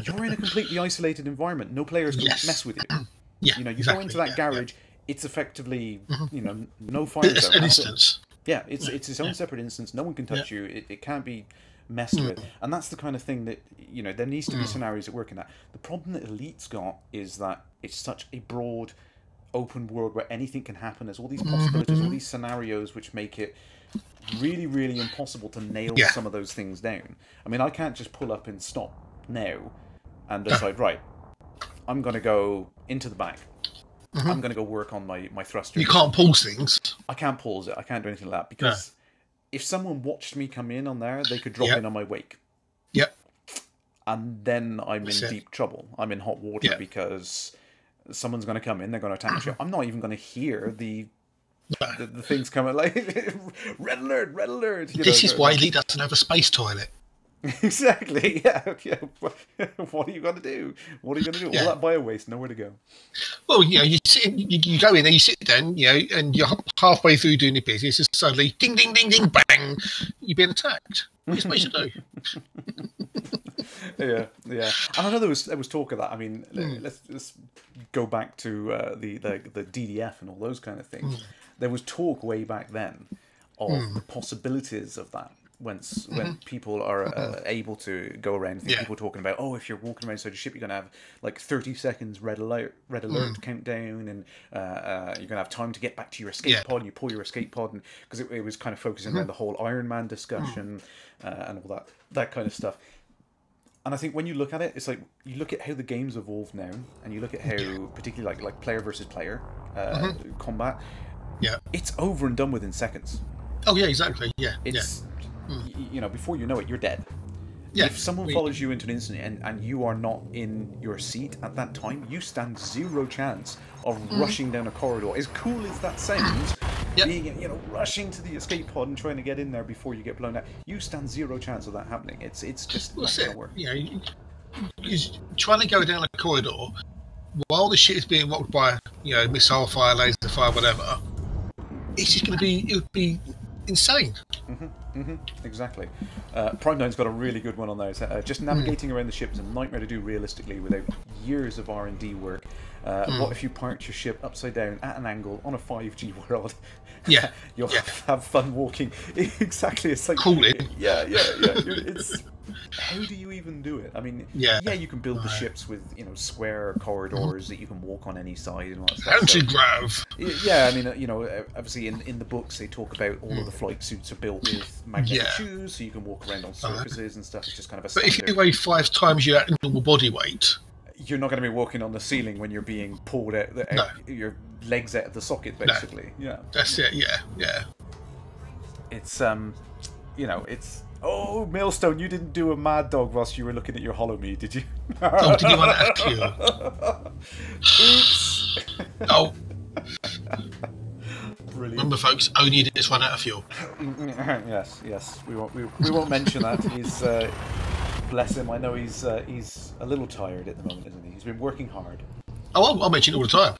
you're in a completely isolated environment. No players can mess with you. You go into that garage, it's effectively no fire zone. It's an instance. It's its own separate instance. No one can touch you. It can't be messed with, and that's the kind of thing that there needs to be scenarios that work in that. The problem that Elite's got is that it's such a broad, open world where anything can happen. There's all these possibilities, all these scenarios, which make it really, really impossible to nail some of those things down. I mean, I can't just pull up and stop now and decide, right, I'm going to go into the back. I'm going to go work on my thruster. You can't pause things. I can't pause it. I can't do anything like that because if someone watched me come in on there, they could drop in on my wake. And then I'm in deep trouble. I'm in hot water because someone's going to come in. They're going to attack you. I'm not even going to hear the things coming like red alert, red alert. This is why Elite doesn't have a space toilet. Exactly. Yeah. What are you going to do? What are you going to do? All that bio waste, nowhere to go. Well, you go in there, you sit down, and you're halfway through doing your business, and suddenly, ding, ding, ding, ding, bang, you've been attacked. What are you supposed to do? Yeah. And I know there was talk of that. I mean, let's go back to the DDF and all those kind of things. There was talk way back then of the possibilities of that. When people are able to go around, I think people talking about, if you're walking around inside your ship, you're going to have like 30 seconds red alert countdown, and you're going to have time to get back to your escape pod, and you pull your escape pod, and because it was kind of focusing around the whole Iron Man discussion and all that kind of stuff. And I think when you look at it, it's like you look at how the game's evolved now, and you look at how, particularly like player versus player combat. Yeah. It's over and done within seconds. Oh yeah, exactly. Yeah. It's you know, before you know it, you're dead. Yeah. If someone follows you into an incident and you are not in your seat at that time, you stand zero chance of rushing down a corridor. As cool as that sounds, being, you know, rushing to the escape pod and trying to get in there before you get blown out, you stand zero chance of that happening. It's just not going to work. You know, you're trying to go down a corridor while the shit is being rocked by, you know, missile fire, laser fire, whatever. It's just going to be, it would be insane. Exactly. Prime 9's got a really good one on those. Just navigating around the ship is a nightmare to do realistically without years of R&D work. What if you parked your ship upside down at an angle on a 5G world? Yeah. You'll have fun walking. Exactly. It's like cool it. Yeah. It's how do you even do it? I mean, you can build the ships with, you know, square corridors that you can walk on any side and all that stuff. Anti-grav. Yeah, I mean, you know, obviously in the books they talk about all of the flight suits are built with magnetic shoes, so you can walk around on surfaces and stuff. It's just kind of a standard. But if you weigh 5 times your normal body weight, you're not going to be walking on the ceiling when you're being pulled out, your legs out of the socket, basically. No. Yeah. That's it. Yeah. It's you know, it's. Oh, Millstone, you didn't do a MahdDogg whilst you were looking at your Hollow Me, did you? Oh, did you want to ask you? Oops. Oh. Brilliant. Remember, folks, only this one out of fuel. Yes. We won't mention that. He's bless him. I know he's a little tired at the moment, isn't he? He's been working hard. Oh, I'll mention it all the time.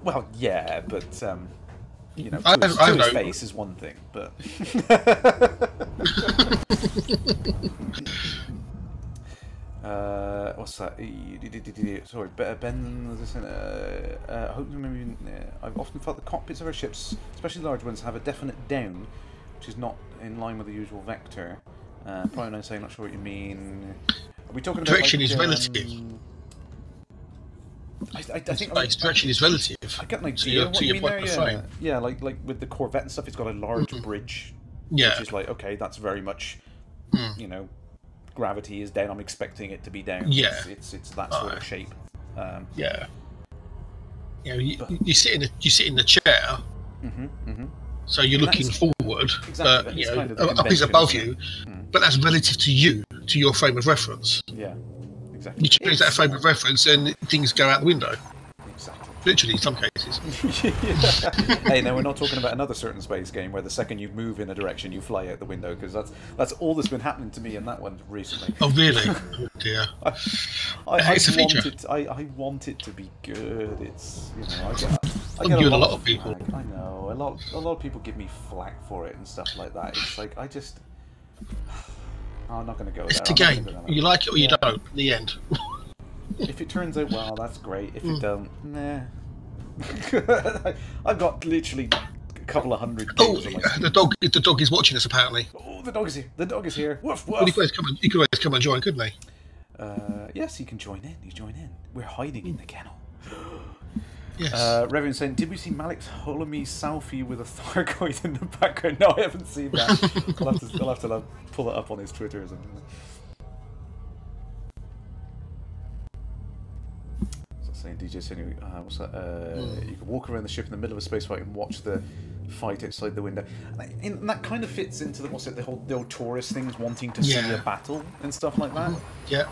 Well, yeah, but you know, to his face is one thing, but what's that? Sorry, Ben. I've often felt the cockpits of our ships, especially large ones, have a definite down, which is not in line with the usual vector. Probably not saying, not sure what you mean. Are we talking about direction is relative? I think direction is relative. I got an idea to your point of frame. Yeah, like with the Corvette and stuff, it's got a large bridge. Yeah. Which is like, okay, that's very much, you know, gravity is down. I'm expecting it to be down. Yeah. It's that sort of shape. Yeah. You know, you sit in the chair. So you're looking forward, exactly, you know, up is above you, but that's relative to you, to your frame of reference. Yeah. Exactly. You change that frame of reference and things go out the window. Exactly. Literally, in some cases. Hey, now we're not talking about another certain space game where the second you move in a direction, you fly out the window, because that's all that's been happening to me in that one recently. Oh, really? Oh, dear. I want it to be good. It's, you know, I get a lot of people. Flack. I know a lot of people give me flack for it and stuff like that. It's like I'm not going to go there. It's a game. You like it or you don't. In the end. If it turns out well, that's great. If it don't, nah. I've got literally a couple of hundred. Oh, the dog is watching us apparently. Oh, the dog is here. The dog is here. Woof woof. Well, he could always come and join, couldn't he? Yes, he can join in. He's join in. We're hiding in the kennel. Yes. Reverend saying, did we see Malik's Holomy selfie with a Thargoid in the background? No, I haven't seen that. I'll have to pull it up on his Twitter or something. So saying, DJ saying, what's that? You can walk around the ship in the middle of a space fight and watch the fight outside the window. And that kind of fits into the old tourist things, wanting to see a battle and stuff like that. Yeah.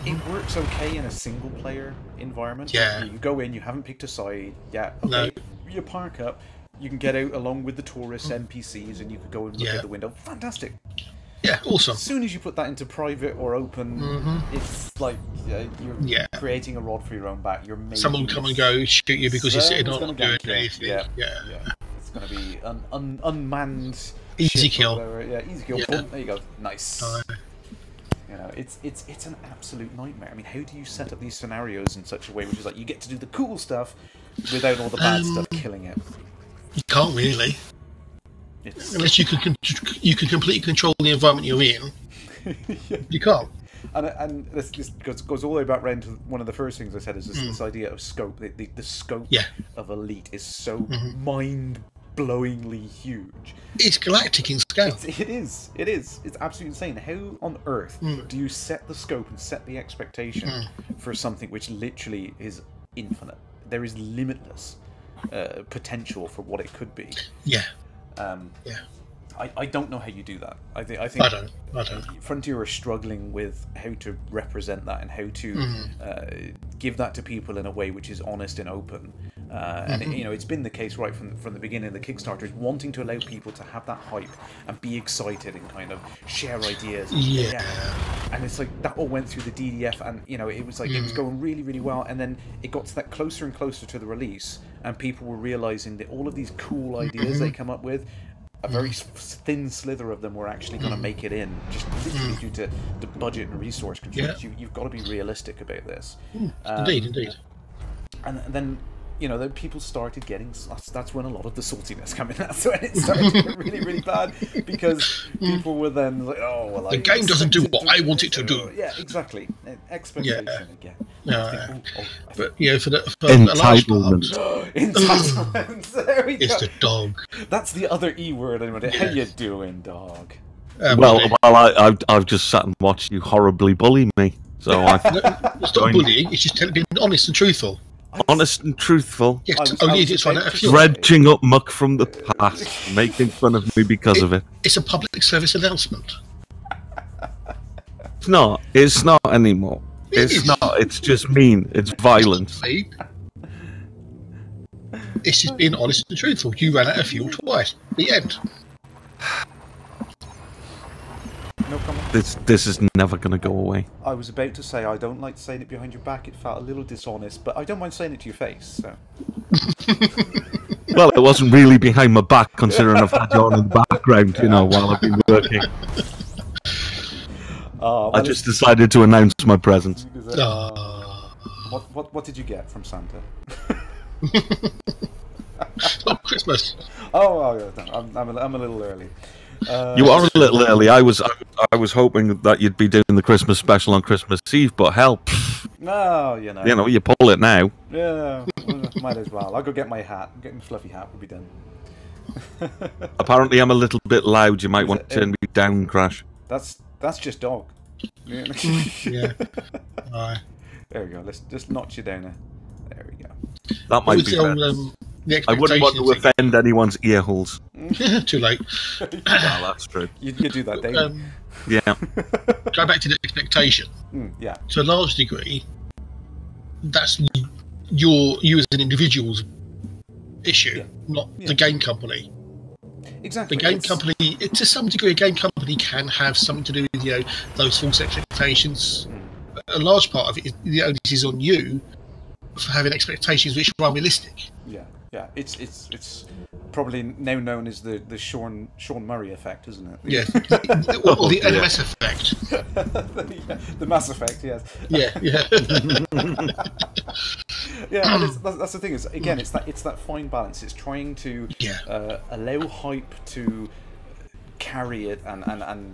It works okay in a single player environment. Yeah. You go in, you haven't picked a side. Yeah, okay. No. You park up, you can get out along with the tourist NPCs and you could go and look out the window. Fantastic. Yeah, awesome. As soon as you put that into private or open, it's like you're creating a rod for your own back. You're making someone come and go shoot you because you're sitting on doing anything. Yeah. It's going to be unmanned. Easy kill. Yeah, easy kill. Boom, there you go. Nice. You know, it's an absolute nightmare. I mean, how do you set up these scenarios in such a way which is like you get to do the cool stuff without all the bad stuff killing it? You can't really, unless you can completely control the environment you're in. You can't. And this goes all the way back round to one of the first things I said is this idea of scope. The scope of Elite is so mind-blowingly huge. It's galactic in scale. It is. It's absolutely insane. How on earth do you set the scope and set the expectation for something which literally is infinite? There is limitless potential for what it could be. Yeah. I don't know how you do that. I think I don't. Frontier are struggling with how to represent that and how to give that to people in a way which is honest and open. And it's been the case right from the beginning of the Kickstarters, wanting to allow people to have that hype and be excited and kind of share ideas. Yeah. And it's like that all went through the DDF, and it was like it was going really, really well. And then it got to that closer and closer to the release, and people were realizing that all of these cool ideas they come up with, a very thin slither of them were actually going to make it in, just literally due to the budget and resource constraints. You've got to be realistic about this. Indeed. And then, then people started getting. That's when a lot of the saltiness came in. That's when it started to get really, really bad, because people were then like, "Oh, well, the game doesn't do what I want it to do." Yeah, exactly. Expectation again. But for the large part, entitlement. There we go. It's the dog. That's the other E word. How you doing, dog? I've just sat and watched you horribly bully me. So it's not bullying. It's just being honest and truthful. Honest and truthful. Yes, dredging up muck from the past, making fun of me because of it. It's a public service announcement. It's not anymore. It's not. It's just mean. It's violent. It's just being honest and truthful. You ran out of fuel twice. The end. No comment. This is never going to go away. I was about to say I don't like saying it behind your back. It felt a little dishonest, but I don't mind saying it to your face. So. Well, it wasn't really behind my back, considering I've had you on in the background, while I've been working. I just decided to announce my presence. What did you get from Santa? Not Christmas. Oh, I'm a little early. You are a little early. I was hoping that you'd be doing the Christmas special on Christmas Eve, but hell, no, you pull it now. Yeah, might as well. I'll go get my hat. Get my fluffy hat. We'll be done. Apparently, I'm a little bit loud. You might want to turn me down, Crash. That's just dog. Yeah. All right. There we go. Let's just notch you down there. There we go. That might be better. I wouldn't want to offend anyone's ear holes. Too late. Well, that's true. You do that, Dave. Yeah. Go back to the expectation. Yeah. To a large degree, that's you as an individual's issue, not the game company. Exactly. The game company, to some degree, a game company can have something to do with those false expectations. A large part of it, the onus is on you for having expectations which are unrealistic. Yeah. It's probably now known as the Sean Murray effect, isn't it? Yeah. Or the NMS effect. The Mass Effect, yes. Yeah. Yeah, that's the thing. Is again, it's that fine balance. It's trying to allow hype to carry it and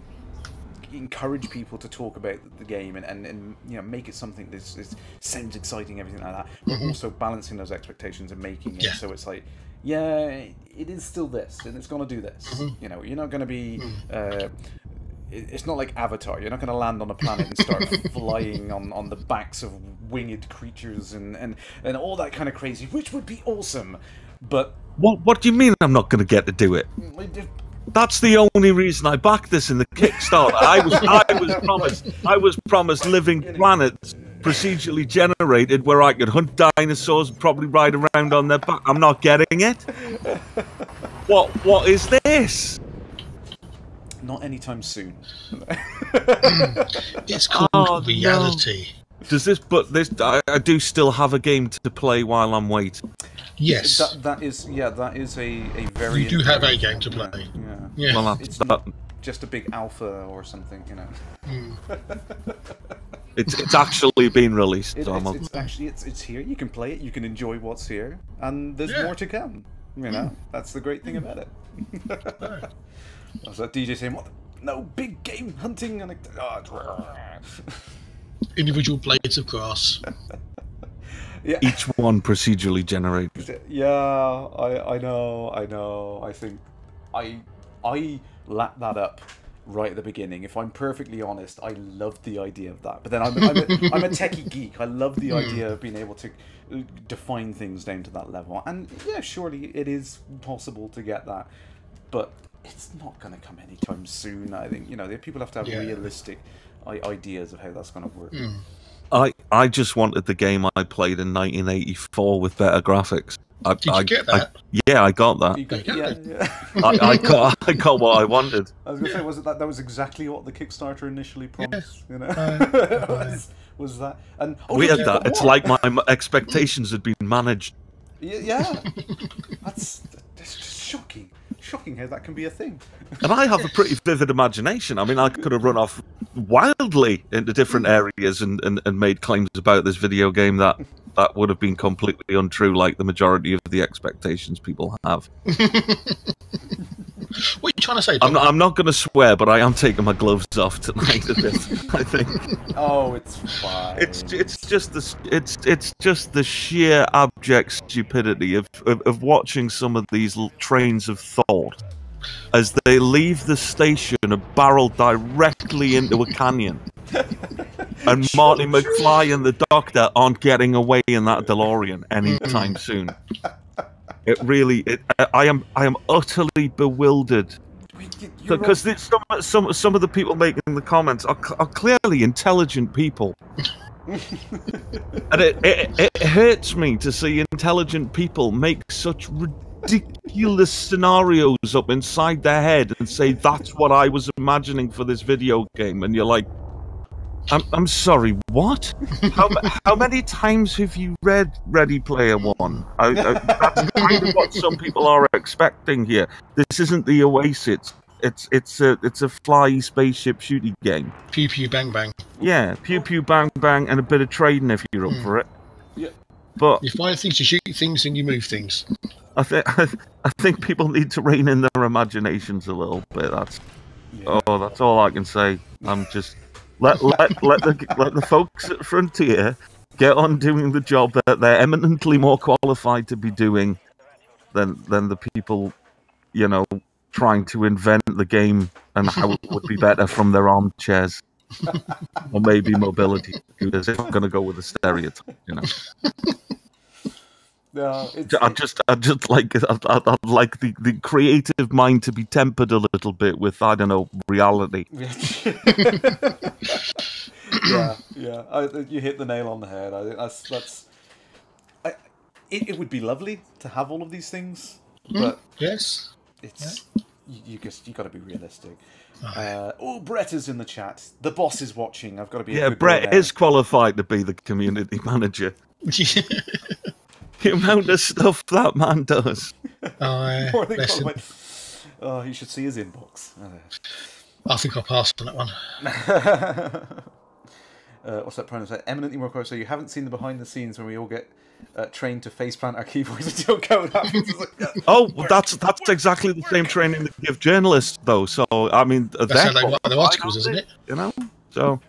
encourage people to talk about the game and make it something that sounds exciting, everything like that, but also balancing those expectations and making it so it's like, it is still this and it's going to do this. You're not going to be it's not like Avatar. You're not going to land on a planet and start flying on the backs of winged creatures and all that kind of crazy, which would be awesome. But what do you mean I'm not going to get to do it? That's the only reason I backed this in the Kickstarter. I was promised living planets, procedurally generated, where I could hunt dinosaurs and probably ride around on their back. I'm not getting it. What is this? Not anytime soon. It's called reality. No. Does this? But this, I do still have a game to play while I'm waiting. Yes, that is a very. You do have a game to play. Yeah. Well, it's not just a big alpha or something, It's actually been released. It's here. You can play it. You can enjoy what's here, and there's more to come. That's the great thing about it. Was that DJ saying what? No big game hunting and individual blades of grass. each one procedurally generated. Yeah, I know. I think I lapped that up right at the beginning. If I'm perfectly honest, I loved the idea of that. But then I'm a techie geek. I love the idea of being able to define things down to that level. And yeah, surely it is possible to get that, but it's not going to come anytime soon. I think people have to have realistic ideas of how that's going to work. I just wanted the game I played in 1984 with better graphics. Did you get that? I got that. I got what I wanted. I was going to say, was it that was exactly what the Kickstarter initially promised? Was that? And weird that it's like my expectations had been managed. Yeah, that's just shocking. Shocking how that can be a thing. And I have a pretty vivid imagination. I mean, I could have run off wildly into different areas and made claims about this video game that would have been completely untrue, like the majority of the expectations people have. What are you trying to say, Tom? I'm not going to swear, but I am taking my gloves off tonight a bit, I think. Oh, it's fine. It's just the sheer abject stupidity of watching some of these trains of thought as they leave the station and barrel directly into a canyon. And Marty McFly and the Doctor aren't getting away in that DeLorean anytime soon. It really, I am utterly bewildered because some of the people making the comments are clearly intelligent people, and it hurts me to see intelligent people make such ridiculous scenarios up inside their head and say that's what I was imagining for this video game, and you're like, I'm sorry, what? How many times have you read Ready Player One? That's kind of what some people are expecting here. This isn't the Oasis. It's a fly spaceship shooting game. Pew pew bang bang. Yeah, pew pew bang bang and a bit of trading if you're up for it. Yeah. But you find things, you shoot things, and you move things. I think people need to rein in their imaginations a little bit. That's all I can say. I'm just. Let the folks at Frontier get on doing the job that they're eminently more qualified to be doing than the people, trying to invent the game and how it would be better from their armchairs or maybe mobility scooters. If I'm going to go with a stereotype, No, I'd like the creative mind to be tempered a little bit with, I don't know, reality. Yeah. You hit the nail on the head. I think that's. It would be lovely to have all of these things, but yes, you got to be realistic. Brett is in the chat. The boss is watching. I've got to be. Yeah, Brett is qualified to be the community manager. The amount of stuff that man does. You should see his inbox. I think I'll pass on that one. What's that pronoun say? Eminently more qualified. So you haven't seen the behind the scenes when we all get trained to faceplant our keyboards until code happens. That's exactly the same training they give journalists, though. So I mean, that's how they write the articles, isn't it? So.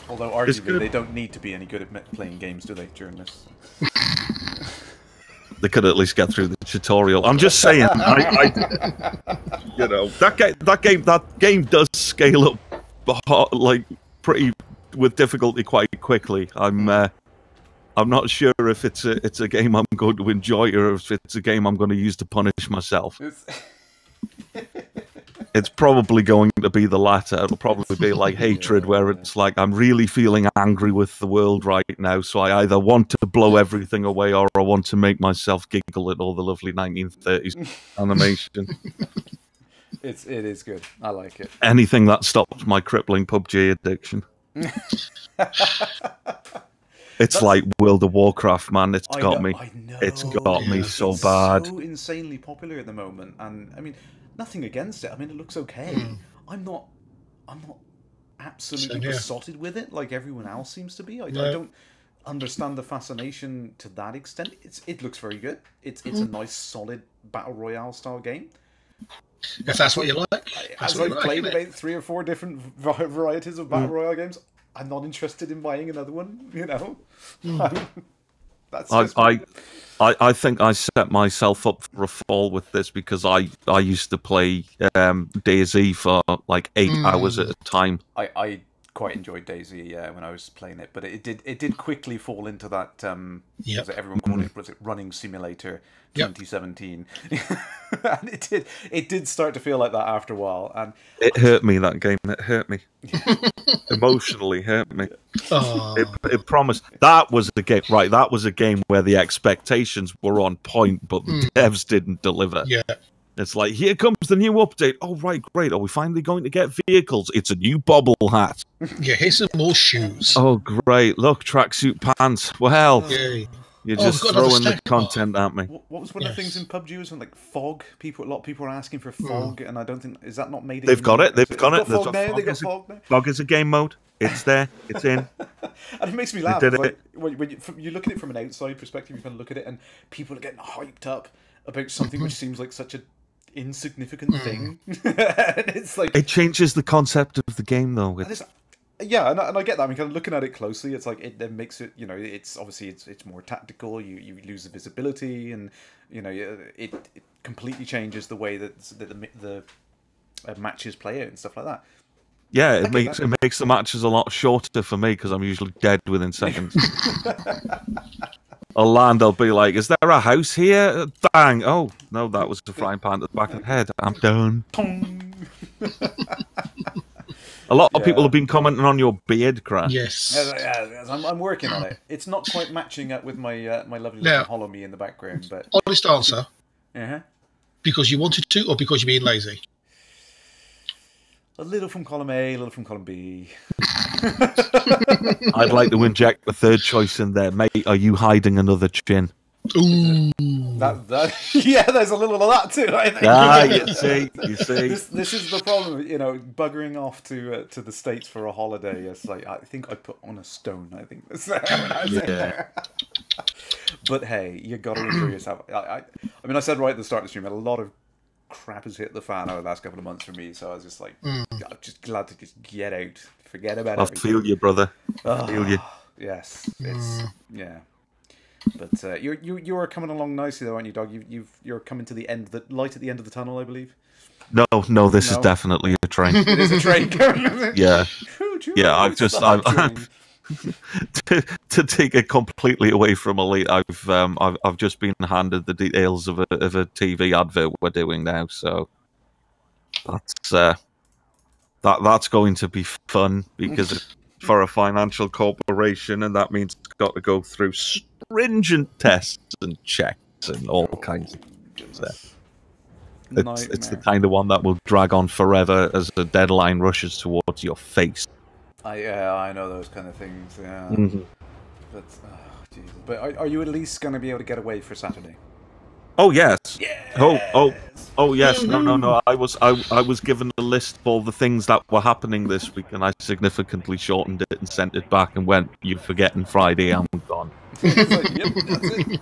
Although arguably they don't need to be any good at playing games, do they, journalists? They could at least get through the tutorial. I'm just saying, that game does scale up like pretty with difficulty quite quickly. I'm not sure if it's a game I'm going to enjoy or if it's a game I'm going to use to punish myself. It's probably going to be the latter. It'll probably be like hatred, where it's like I'm really feeling angry with the world right now, so I either want to blow everything away or I want to make myself giggle at all the lovely 1930s animation. It is good. I like it. Anything that stops my crippling PUBG addiction. That's like World of Warcraft, man. It's got me. It's got me so bad. It's so insanely popular at the moment, and I mean, nothing against it. I mean, it looks okay. I'm not absolutely besotted with it like everyone else seems to be. I don't understand the fascination to that extent. It looks very good. It's a nice, solid battle royale style game. If that's what you like. As I've played about 3 or 4 different varieties of battle royale games, I'm not interested in buying another one. That's I think I set myself up for a fall with this because I used to play DayZ for like 8 hours at a time. I quite enjoyed DayZ when I was playing it, but it did quickly fall into that was it everyone called it, was it Running Simulator 2017. And it did start to feel like that after a while, and it hurt me, that game. It hurt me. Emotionally hurt me. It promised that was the game, right? That was a game where the expectations were on point, but the devs didn't deliver. Yeah. It's like, here comes the new update. Oh, right, great. Are we finally going to get vehicles? It's a new bobble hat. Yeah, here's some more shoes. Oh, great. Look, tracksuit pants. Well, Yay. you're just throwing the content at me. What was one of the things in PUBG was like fog? A lot of people are asking for fog, and I don't think, is that not made? They've got it. They've got it. Fog now. They got fog now. Fog is a game mode. It's there. It's in. And it makes me laugh. Like, when you look at it from an outside perspective, you kind of look at it, and people are getting hyped up about something which seems like such a insignificant thing. And it's like, it changes the concept of the game, though. Yeah, and I get that. I mean, kind of looking at it closely, it's like it makes it. You know, it's obviously it's more tactical. You lose the visibility, and you know it completely changes the way that the matches play out and stuff like that. Yeah, it makes the matches a lot shorter for me because I'm usually dead within seconds. I'll land, I'll be like, is there a house here? Bang! Oh, no, that was a frying pan at the back of the head. I'm done. A lot of people have been commenting on your beard, Kerrash. Yes. Yes, I'm working on it. It's not quite matching up with my my lovely little hollow me in the background. But honest answer. Because you wanted to, or because you're being lazy? A little from column A, a little from column B. I'd like to inject the third choice in there. Mate, are you hiding another chin? Ooh. Yeah, there's a little of that too, I think. Ah, you see. This is the problem, you know, buggering off to the States for a holiday. It's like, I think I put on a stone, I think. But hey, you got to enjoy yourself. I mean, I said right at the start of the stream, a lot of crap has hit the fan over the last couple of months for me, so I was just like, I'm just glad to just get out, forget about it. I feel you, brother. I feel you. Yes, it's But you are coming along nicely, though, aren't you, Dog? You're coming to the end, the light at the end of the tunnel, I believe. No, this is definitely a train. It is a train. Yeah, I've just to take it completely away from Elite. I've just been handed the details of a TV advert we're doing now, so that's going to be fun because it's for a financial corporation, and that means it's got to go through stringent tests and checks and all kinds of stuff. It's the kind of one that will drag on forever as the deadline rushes towards your face. I know those kind of things. Yeah, but are you at least going to be able to get away for Saturday? Oh yes. Oh yes. No. I was given a list of all the things that were happening this week, and I significantly shortened it and sent it back and went, "You're forgetting Friday. I'm gone." It's like, yep,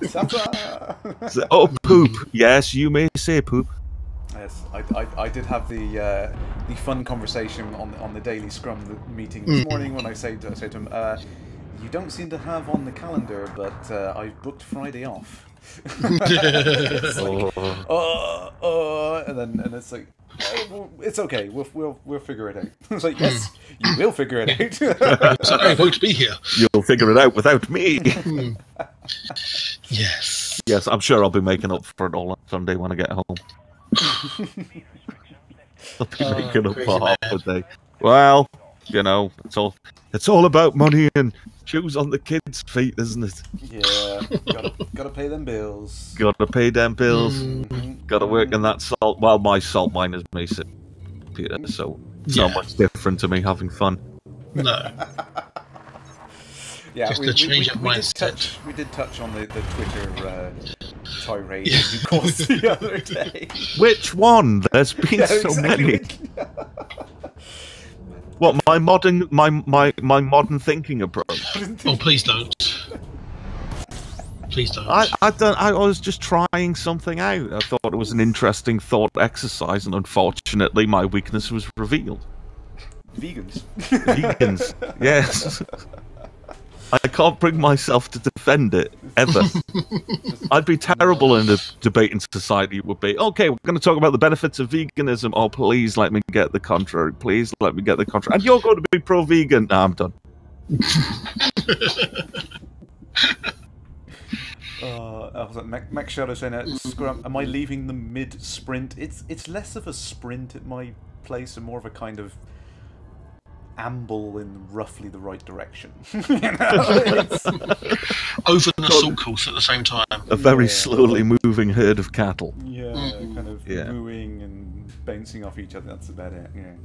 that's it. So, oh, poop. Yes, you may say poop. Yes, I did have the fun conversation on the daily Scrum meeting this morning when I said to him, "You don't seem to have on the calendar, but I've booked Friday off." It's like, and it's like, it's okay. We'll figure it out. It's like, yes, you will figure it out. So I won't be here. You'll figure it out without me. Yes, I'm sure I'll be making up for it all on Sunday when I get home. I'll be making up for half a day. Well, you know, it's all about money and shoes on the kids' feet, isn't it? Yeah, gotta pay them bills. Gotta pay them bills. Gotta work in that salt. Well, my salt mine is Mason, Peter, so it's not much different to me having fun. No. Yeah, just a change of mindset. We did touch on the Twitter tirade you caused the other day. Which one? There's been so many. What, my modern thinking approach? Oh, please don't. Please don't. I was just trying something out. I thought it was an interesting thought exercise, and unfortunately, my weakness was revealed. Vegans. Vegans. Yes. I can't bring myself to defend it ever. I'd be terrible in a debate in society. It would be, okay, we're going to talk about the benefits of veganism. Oh, please let me get the contrary. Please let me get the contrary. And you're going to be pro-vegan. Nah, I'm done. Mac Shadow saying, Scrum, am I leaving the mid-sprint? It's less of a sprint at my place and more of a kind of amble in roughly the right direction. You know, over an assault course at the same time. A very slowly moving herd of cattle. Yeah, kind of mooing and bouncing off each other. That's about it. Yeah.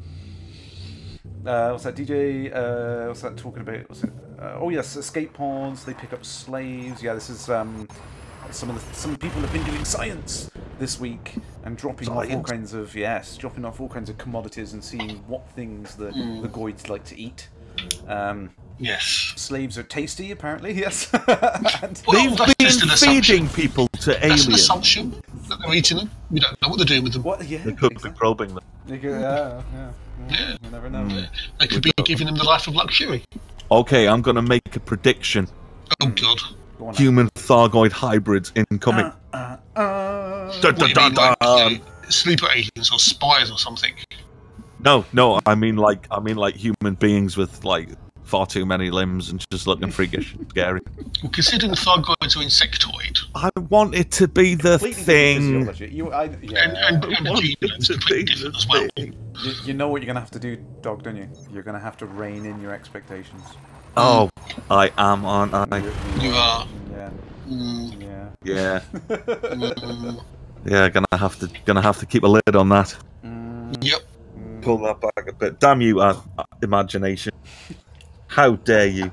What's that, DJ? What's that talking about? What's it? Oh yes, escape pods. They pick up slaves. Yeah, this is some people have been doing science this week and dropping off all kinds of commodities and seeing what things the Goids like to eat. Yes. Slaves are tasty, apparently. Yes. They've been feeding people to aliens. That's an assumption that they're eating them. We don't know what they're doing with them. Yeah, they could be probing them. Yeah. You never know. They could be giving them the life of luxury. Okay, I'm going to make a prediction. Oh God. Human Thargoid hybrids incoming. Sleeper aliens or spies or something. No, I mean like human beings with like far too many limbs and just looking freakish and scary. Well, considering the Thargoids are insectoid, I want it to be the thing. and the genome's completely different as well. You know what you're gonna have to do, Dog, don't you? You're gonna have to rein in your expectations. Oh, I am, aren't I? You are. Yeah. Yeah, gonna have to keep a lid on that. Yep. Pull that back a bit. Damn you, imagination! How dare you?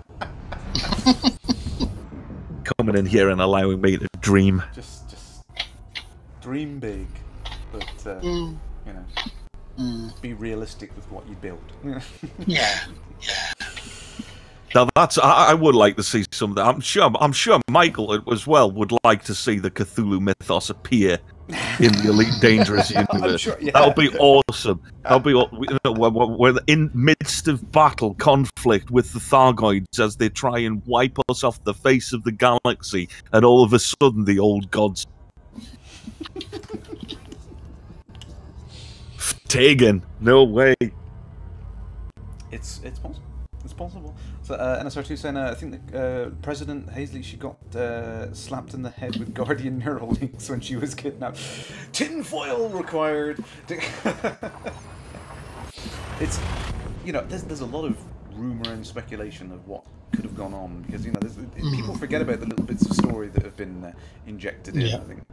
Coming in here and allowing me to dream. Just dream big, but you know, be realistic with what you build. Yeah. Now I would like to see some of that. I'm sure Michael as well would like to see the Cthulhu mythos appear in the Elite Dangerous universe. Sure, yeah. That would be awesome. We're in midst of battle, conflict with the Thargoids as they try and wipe us off the face of the galaxy, and all of a sudden the old gods. Taken. No way. It's possible. It's possible. So NSR2 saying, I think President Hazley, she got slapped in the head with Guardian neural links when she was kidnapped. Tinfoil required. It's, you know, there's a lot of rumor and speculation of what could have gone on because, you know, people forget about the little bits of story that have been injected in. I think.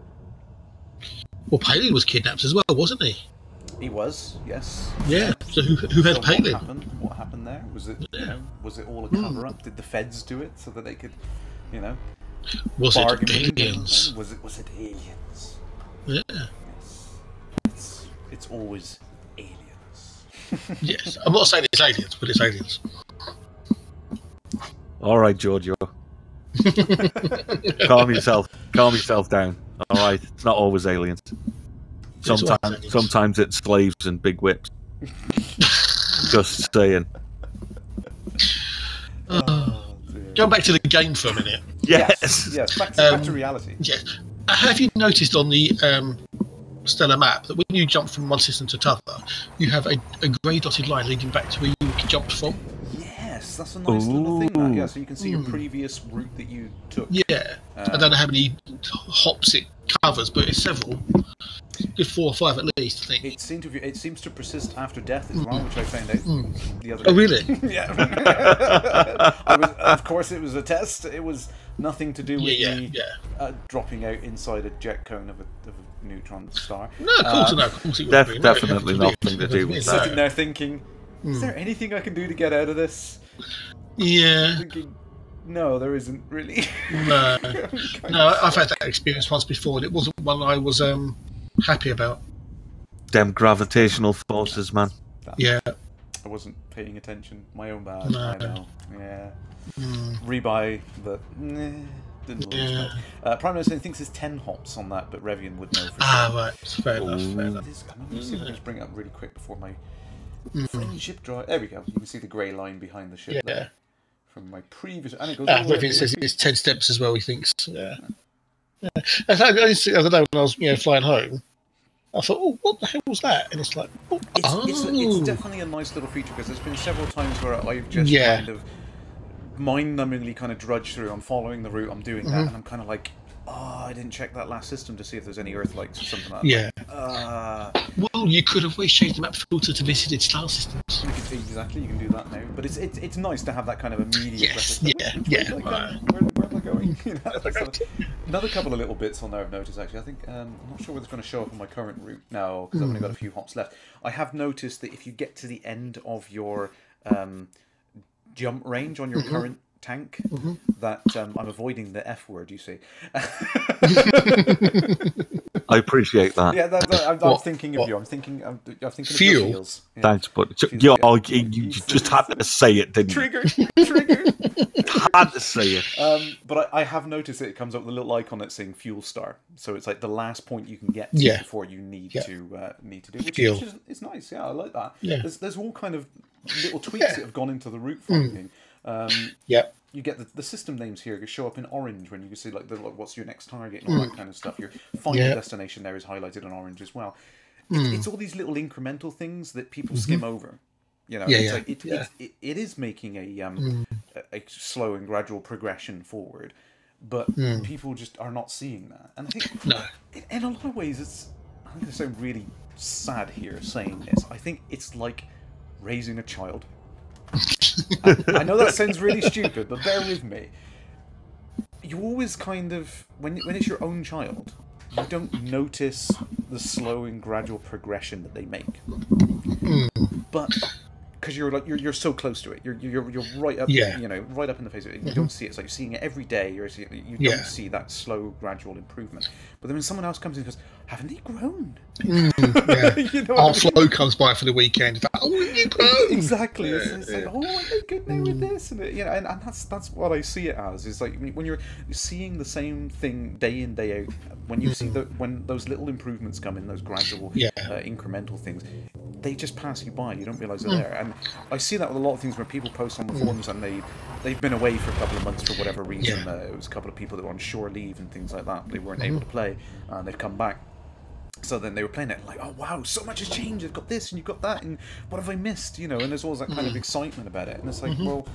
Well, Paley was kidnapped as well, wasn't he? He was, yes. Yeah. So who had Paley? What happened there? Was it you know, was it all a cover up? Did the feds do it so that they could, you know, was it aliens? Was it aliens? Yeah. Yes. It's always aliens. Yes. I'm not saying it's aliens, but it's aliens. All right, Giorgio. Calm yourself down. All right, it's not always aliens. Sometimes it's slaves and big whips. Just saying. Go back to the game for a minute. Yes. Back to reality. Yes. Have you noticed on the stellar map that when you jump from one system to another, you have a grey dotted line leading back to where you jumped from? Yes, that's a nice little thing. Yeah, so you can see your previous route that you took. Yeah. I don't know how many hops it covers, but it's several. Good 4 or 5 at least, I think. It seems to persist after death as well, which I found out the other day. Oh, really? Yeah. Of course, it was a test. It was nothing to do with me dropping out inside a jet cone of a neutron star. No, of course not. Of course it would definitely nothing to do with that. Sitting there thinking, is there anything I can do to get out of this? Yeah. Thinking, no, there isn't really. No, I've had that experience once before, and it wasn't one I was happy about. Them gravitational forces, man. Yeah. I wasn't paying attention. My own bad. No. I know. Yeah. Rebuy, but didn't really Prime Minister thinks there's 10 hops on that, but Revian would know for sure. Right. Fair enough. I'm going to see if I can just bring it up really quick before my friendship drive. There we go. You can see the grey line behind the ship there. from my previous. And it goes. It says it's 10 steps as well. He thinks. Yeah. I just the other day when I was flying home, I thought, oh, what the hell was that? And it's like, it's definitely a nice little feature because there's been several times where I've just kind of mind-numbingly kind of drudged through. I'm following the route, I'm doing that, and I'm kind of like, oh, I didn't check that last system to see if there's any Earth lights or something like that. Well, you could have always changed the map filter to visited star systems. Exactly, you can do that now. But it's nice to have that kind of immediate. Where am I going? Another couple of little bits on there I've noticed actually. I think I'm not sure whether it's going to show up on my current route now because I've only got a few hops left. I have noticed that if you get to the end of your jump range on your current tank, that I'm avoiding the F word. You see. I appreciate that. Yeah, I'm thinking of you. I'm thinking of your feels. Yeah. Thanks, but you just had to say it, didn't you? Trigger. Had to say it. But I have noticed that it comes up with a little icon that's saying fuel star. So it's like the last point you can get to before you need to do it, which is nice. Yeah, I like that. Yeah. There's all kind of little tweaks that have gone into the route finding. You get the system names here show up in orange when you can see like what's your next target and all that kind of stuff. Your final destination there is highlighted in orange as well. It's all these little incremental things that people skim over. You know, it is making a slow and gradual progression forward, but people just are not seeing that. And I think in a lot of ways, I'm going to sound really sad here saying this. I think it's like raising a child. I know that sounds really stupid, but bear with me. You always kind of, when it's your own child, you don't notice the slow and gradual progression that they make. But because you're so close to it, you're right up, right up in the face of it. You don't see it. It's like you're seeing it every day. You don't see that slow, gradual improvement. But then when someone else comes in and goes, "Haven't they grown?" Our Flo comes by for the weekend. It's like, "Oh, you grown?" Exactly. It's like, "Oh, are they good now with this?" And and that's what I see it as. It's like when you're seeing the same thing day in day out. When you see when those little improvements come in, those gradual, incremental things, they just pass you by. You don't realise they're there. And I see that with a lot of things where people post on the forums and they've been away for a couple of months for whatever reason. It was a couple of people that were on shore leave and things like that. They weren't able to play, and they've come back. So then they were playing it and like, oh wow, so much has changed. I've got this and you've got that, and what have I missed? And there's always that kind of excitement about it. And it's like, well.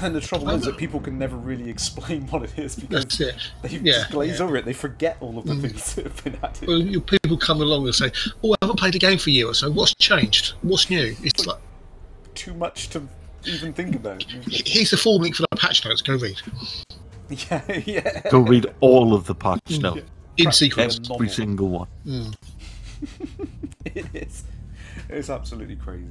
And the trouble is that people can never really explain what it is because they just glaze over it. They forget all of the things that have been added. Well, people come along and say, "Oh, I haven't played a game for a year or so. What's changed? What's new?" It's like too much to even think about. Here's the form link for the patch notes. Go read. Go read all of the patch notes in sequence, every single one. It is. It's absolutely crazy.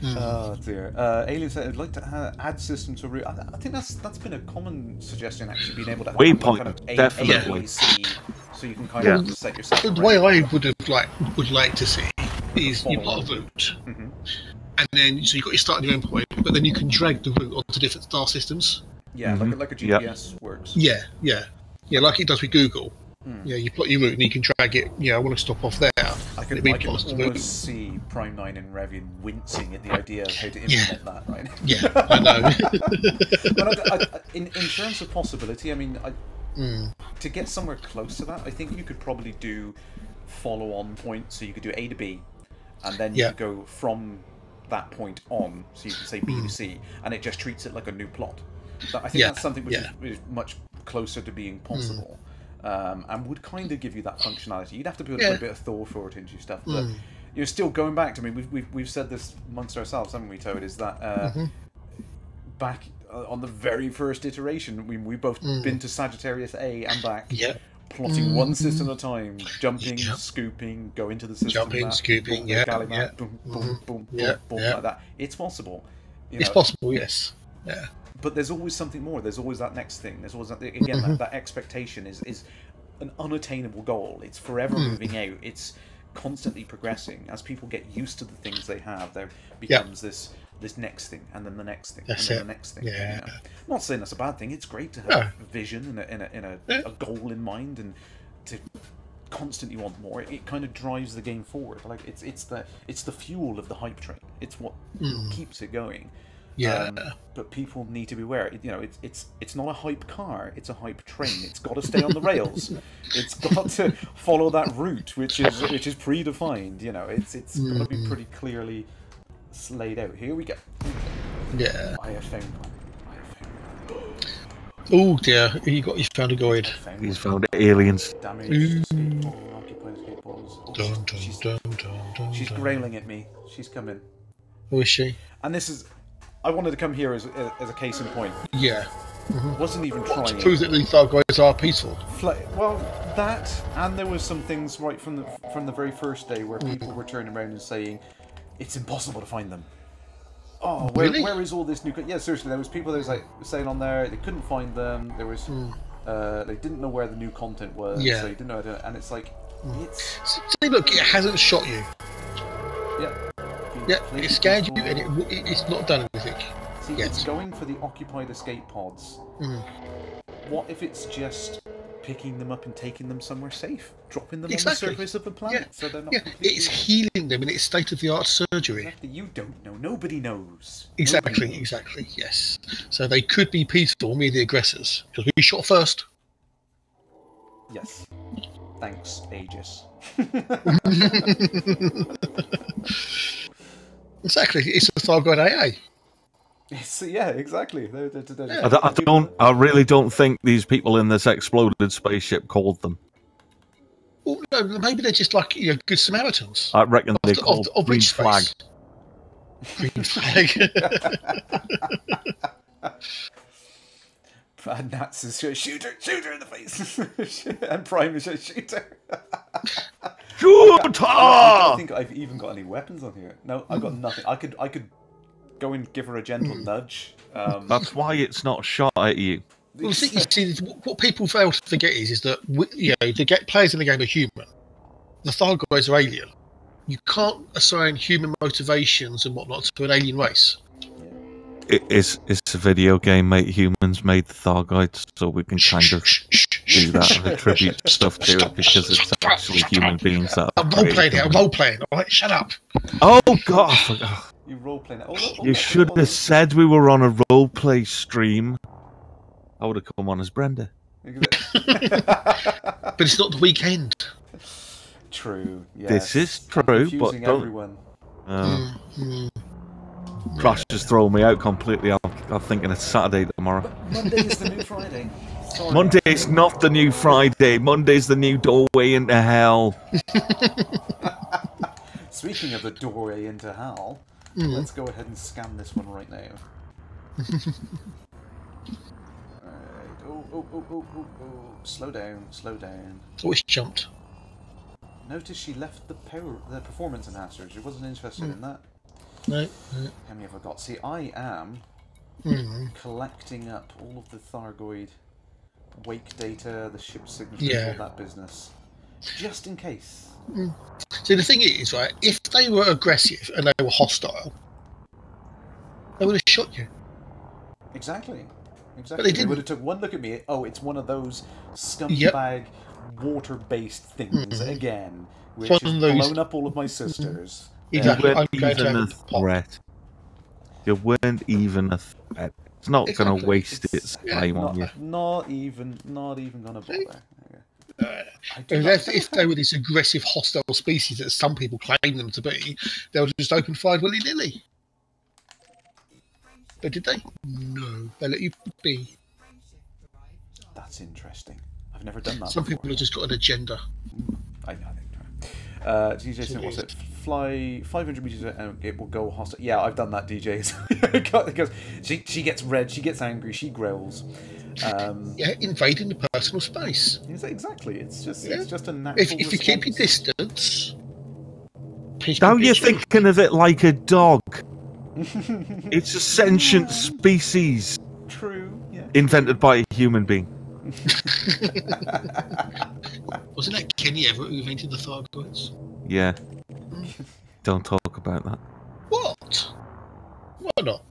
Oh dear. Alien said, "I'd like to add system to route." I think that's been a common suggestion. Actually, being able to have waypoint, kind of definitely. So you can kind of set yourself. The way I would like to see is you've got a route, and then so you've got your start and your end point, but then you can drag the route onto different star systems. Yeah, like a GPS works. Yeah, like it does with Google. Yeah, you plot your route and you can drag it. Yeah, I want to stop off there. I can almost see Prime 9 and Revian wincing at the idea of how to implement that, right? Yeah, I know. But in terms of possibility, I mean, to get somewhere close to that, I think you could probably do follow-on points. So you could do A to B, and then you could go from that point on. So you could say B to C, and it just treats it like a new plot. I think that's something which is much closer to being possible. And would kind of give you that functionality. You'd have to put a bit of thought for it into stuff, but you're still going back to. I mean, we've said this amongst ourselves, haven't we, Toad? Is that back on the very first iteration, we both been to Sagittarius A and back, plotting one system at a time, jumping, scooping, go into the system, jumping, scooping, boom, boom, boom, boom, like that. It's possible. It's possible, yes. Yeah. But there's always something more. There's always that next thing. There's always that expectation is an unattainable goal. It's forever moving out. It's constantly progressing. As people get used to the things they have, there becomes this next thing, and then the next thing, and then the next thing. Yeah. I'm not saying that's a bad thing. It's great to have a vision and a goal in mind, and to constantly want more. It kind of drives the game forward. Like it's the fuel of the hype train. It's what keeps it going. Yeah. But people need to be aware. You know, it's not a hype car. It's a hype train. It's got to stay on the rails. It's got to follow that route, which is predefined. You know, it's got to be pretty clearly laid out. Here we go. Yeah. I have found one. Oh dear, you found a guide. He's found aliens. Damage. Occupied escape pods. Oh, Dun, dun, she's dun, dun, dun, she's dun. growling at me. She's coming. Who is she? And this is. I wanted to come here as a case in point. Yeah. Wasn't even To trying. prove that the Thargoids are peaceful. Well, that, and there was some things right from the very first day where people were turning around and saying, "It's impossible to find them." Oh, Really? where is all this new? Yeah, seriously, there was people that was like saying on there they couldn't find them. There was, they didn't know where the new content was. Yeah. So they didn't know how to, and it's like, it's See, look, it hasn't shot you. yeah. Yeah, it scared you, and it's not done anything. See, yet. it's going for the occupied escape pods. What if it's just picking them up and taking them somewhere safe, dropping them Exactly. on the surface of the planet, so they're not. Yeah, completely- it's healing them in its state-of-the-art surgery. Exactly. You don't know. Nobody knows. Exactly, Nobody knows. exactly, yes. So they could be peaceful, me the aggressors, because we shot first. Yes. Thanks, Aegis. Exactly, it's a Thargoid AA. Yeah, exactly. I really don't think these people in this exploded spaceship called them. Well, no, maybe they're just like good Samaritans. I reckon they Of- called of green which flag. space? Green flag. And Nats is shoot her in the face, and Prime is shoot her. Shoot! I don't think I've even got any weapons on here. No, I've got nothing. I could go and give her a gentle nudge. That's why it's not shot at you. Well, you see, what people fail to forget is that the players in the game are human. The Thargoids are alien. You can't assign human motivations and whatnot to an alien race. It's a video game, mate. Humans made the Thargoids, so we can kind of do that and attribute stuff to it because it's actually human beings that I'm are role-playing here, I'm role-playing. Alright, shut up. Oh, God! I forgot. You role playing it. You should have said we were on a roleplay stream. I would have come on as Brenda. But it's not the weekend. True. Yes. This is true, but Confusing don't. everyone. Crash has thrown me out completely. I'm thinking it's Saturday tomorrow. Monday is the new Friday. Sorry. Monday's not the new Friday. Monday's the new doorway into hell. Speaking of the doorway into hell, let's go ahead and scan this one right now. Alright. Oh. Slow down. Oh, it's jumped. Notice she left the performance enhancers. She wasn't interested in that. No. How many have I got? See, I am collecting up all of the Thargoid wake data, the ship signatures, all that business, just in case. See, the thing is, right, if they were aggressive and they were hostile, they would have shot you. Exactly. But they They didn't. would have took one look at me. Oh, it's one of those scumbag water-based things again, which One has of those- blown up all of my sisters. Exactly. You weren't I'm going to even a have a pop. threat. You weren't even a threat. It's not going Exactly. to waste its time on you. Not even gonna bother. I do If they were this aggressive, hostile species that some people claim them to be, they would have just opened fire willy-nilly. But did they? No. They let you be. That's interesting. I've never done that. Some before. people have just got an agenda. I think. DJ said, what's it? Fly 500 meters and it will go hostile. Yeah, I've done that, DJ. Because she gets red, she gets angry, she growls. Yeah, invading the personal space. Exactly. It's just a natural. If you keep your distance. Now you're thinking of it like a dog. It's a sentient species True. Yeah. invented by a human being. Wasn't that Kenny Everett who invented the Thargoids? Yeah. Don't talk about that. What? Why not?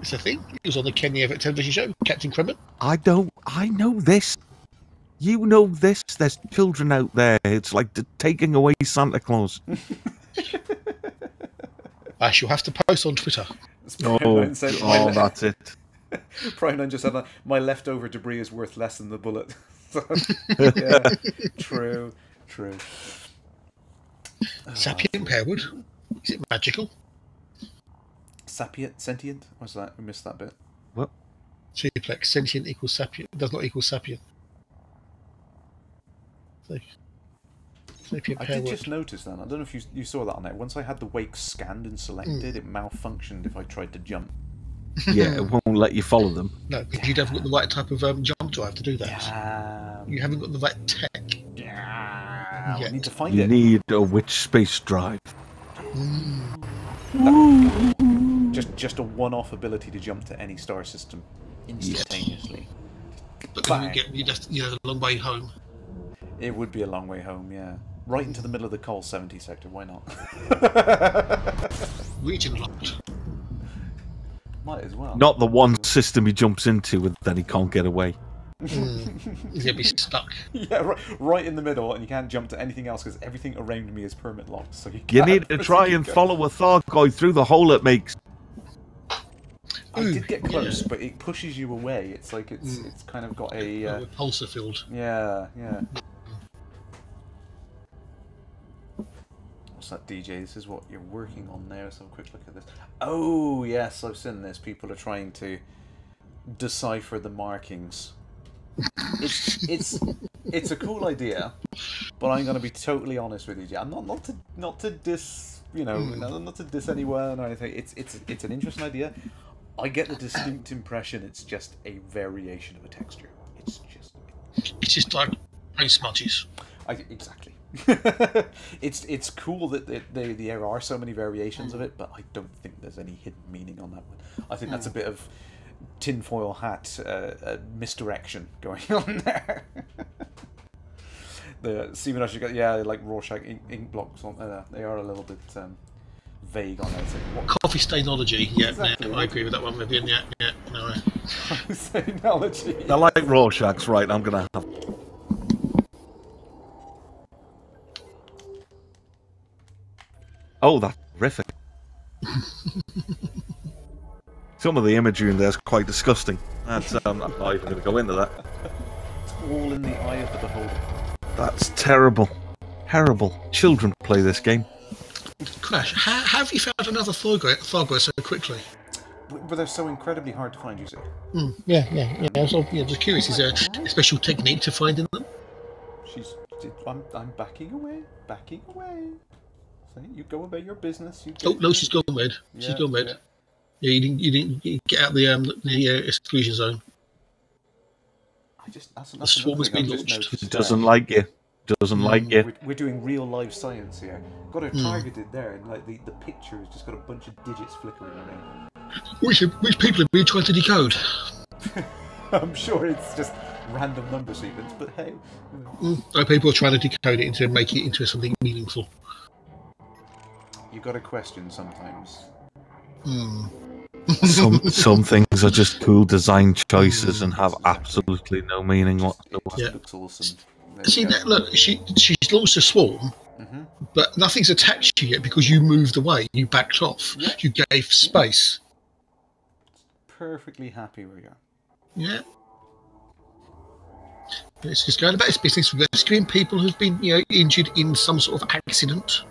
It's a thing. It was on the Kenny Everett television show, Captain Cremon. I know this. You know this. There's children out there. It's like taking away Santa Claus. I shall have to post on Twitter. That's it. Prime 9 just said that my leftover debris is worth less than the bullet. Yeah, true. Sapient Pearwood. Is it magical? Sentient? What's that? We missed that bit. What? Suplex. Sentient equals sapient. Does not equal sapient. Sapient I did just notice that. I don't know if you saw that on there. Once I had the wake scanned and selected, it malfunctioned if I tried to jump. Yeah, it won't let you follow them. No, because you haven't got the right type of jump drive to do that. You haven't got the right tech. I need to find it. You need a witch space drive. Just a one-off ability to jump to any star system instantaneously. But then you have a long way home. It would be a long way home, yeah. Right into the middle of the Col 70 sector, why not? Region locked. Might as well. Not the one system he jumps into and then he can't get away. He's going to be stuck. Yeah, right in the middle, and you can't jump to anything else because everything around me is permit locked. So you need to try and follow a Thargoid through the hole it makes. I did get close, but it pushes you away. It's like it's kind of got a repulsor field. Yeah. What's that, DJ? This is what you're working on there. Let's have a quick look at this. Oh yes, I've seen this. People are trying to decipher the markings. It's a cool idea, but I'm going to be totally honest with you. I'm not to diss not to diss anyone or anything. It's an interesting idea. I get the distinct impression it's just a variation of a texture. It's just like paint smudges. Exactly. It's cool that there are so many variations of it, but I don't think there's any hidden meaning on that one. I think that's a bit of tinfoil hat misdirection going on there. The Steven Usher got like Rorschach ink blocks on they are a little bit vague on that. Like, coffee stainology, yeah, exactly. I agree with that one, Vivian. Yeah, no. Stainology. I like Rorschach's, right? I'm gonna have. Oh, that's terrific. Some of the imagery in there is quite disgusting. That's I'm not even going to go into that. It's all in the eye of the beholder. That's terrible. Terrible. Children play this game. Crash, how have you found another Thargoid so quickly? But they're so incredibly hard to find, you see. Yeah. I was just curious. Is there a special technique to finding them? I'm backing away. So you go about your business. She's gone red. She's gone red. Yeah, you didn't get out the exclusion zone. The swarm has been launched. It doesn't like you. Doesn't like you. We're doing real life science here. Got her targeted there, and like the picture has just got a bunch of digits flickering around. Which people have been trying to decode? I'm sure it's just random number sequence, but hey. People are trying to decode it to make it into something meaningful. You got a question sometimes. Some things are just cool design choices and have absolutely no meaning whatsoever. Yeah. Looks awesome. See, look, she's launched a swarm, but nothing's attached to you yet because you moved away, you backed off, you gave space. Perfectly happy where you are. Yeah. But it's just going about its business, rescuing people who've been, injured in some sort of accident.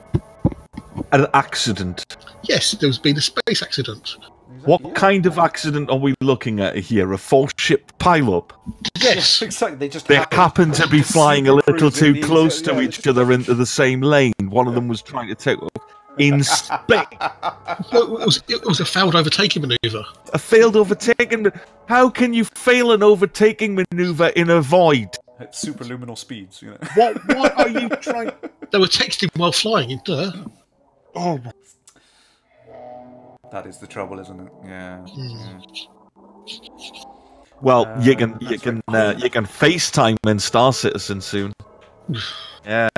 An accident? Yes, there's been a space accident. What kind of accident are we looking at here? A full-ship pile-up? Yes. Exactly. They happen to be flying a little too close to each other into the same lane. One of them was trying to take in space. It was a failed overtaking manoeuvre. A failed overtaking? How can you fail an overtaking manoeuvre in a void? At superluminal speeds, What are you trying... They were texting while flying, Oh my... That is the trouble, isn't it? Yeah. Well, you can FaceTime in Star Citizen soon. Yeah.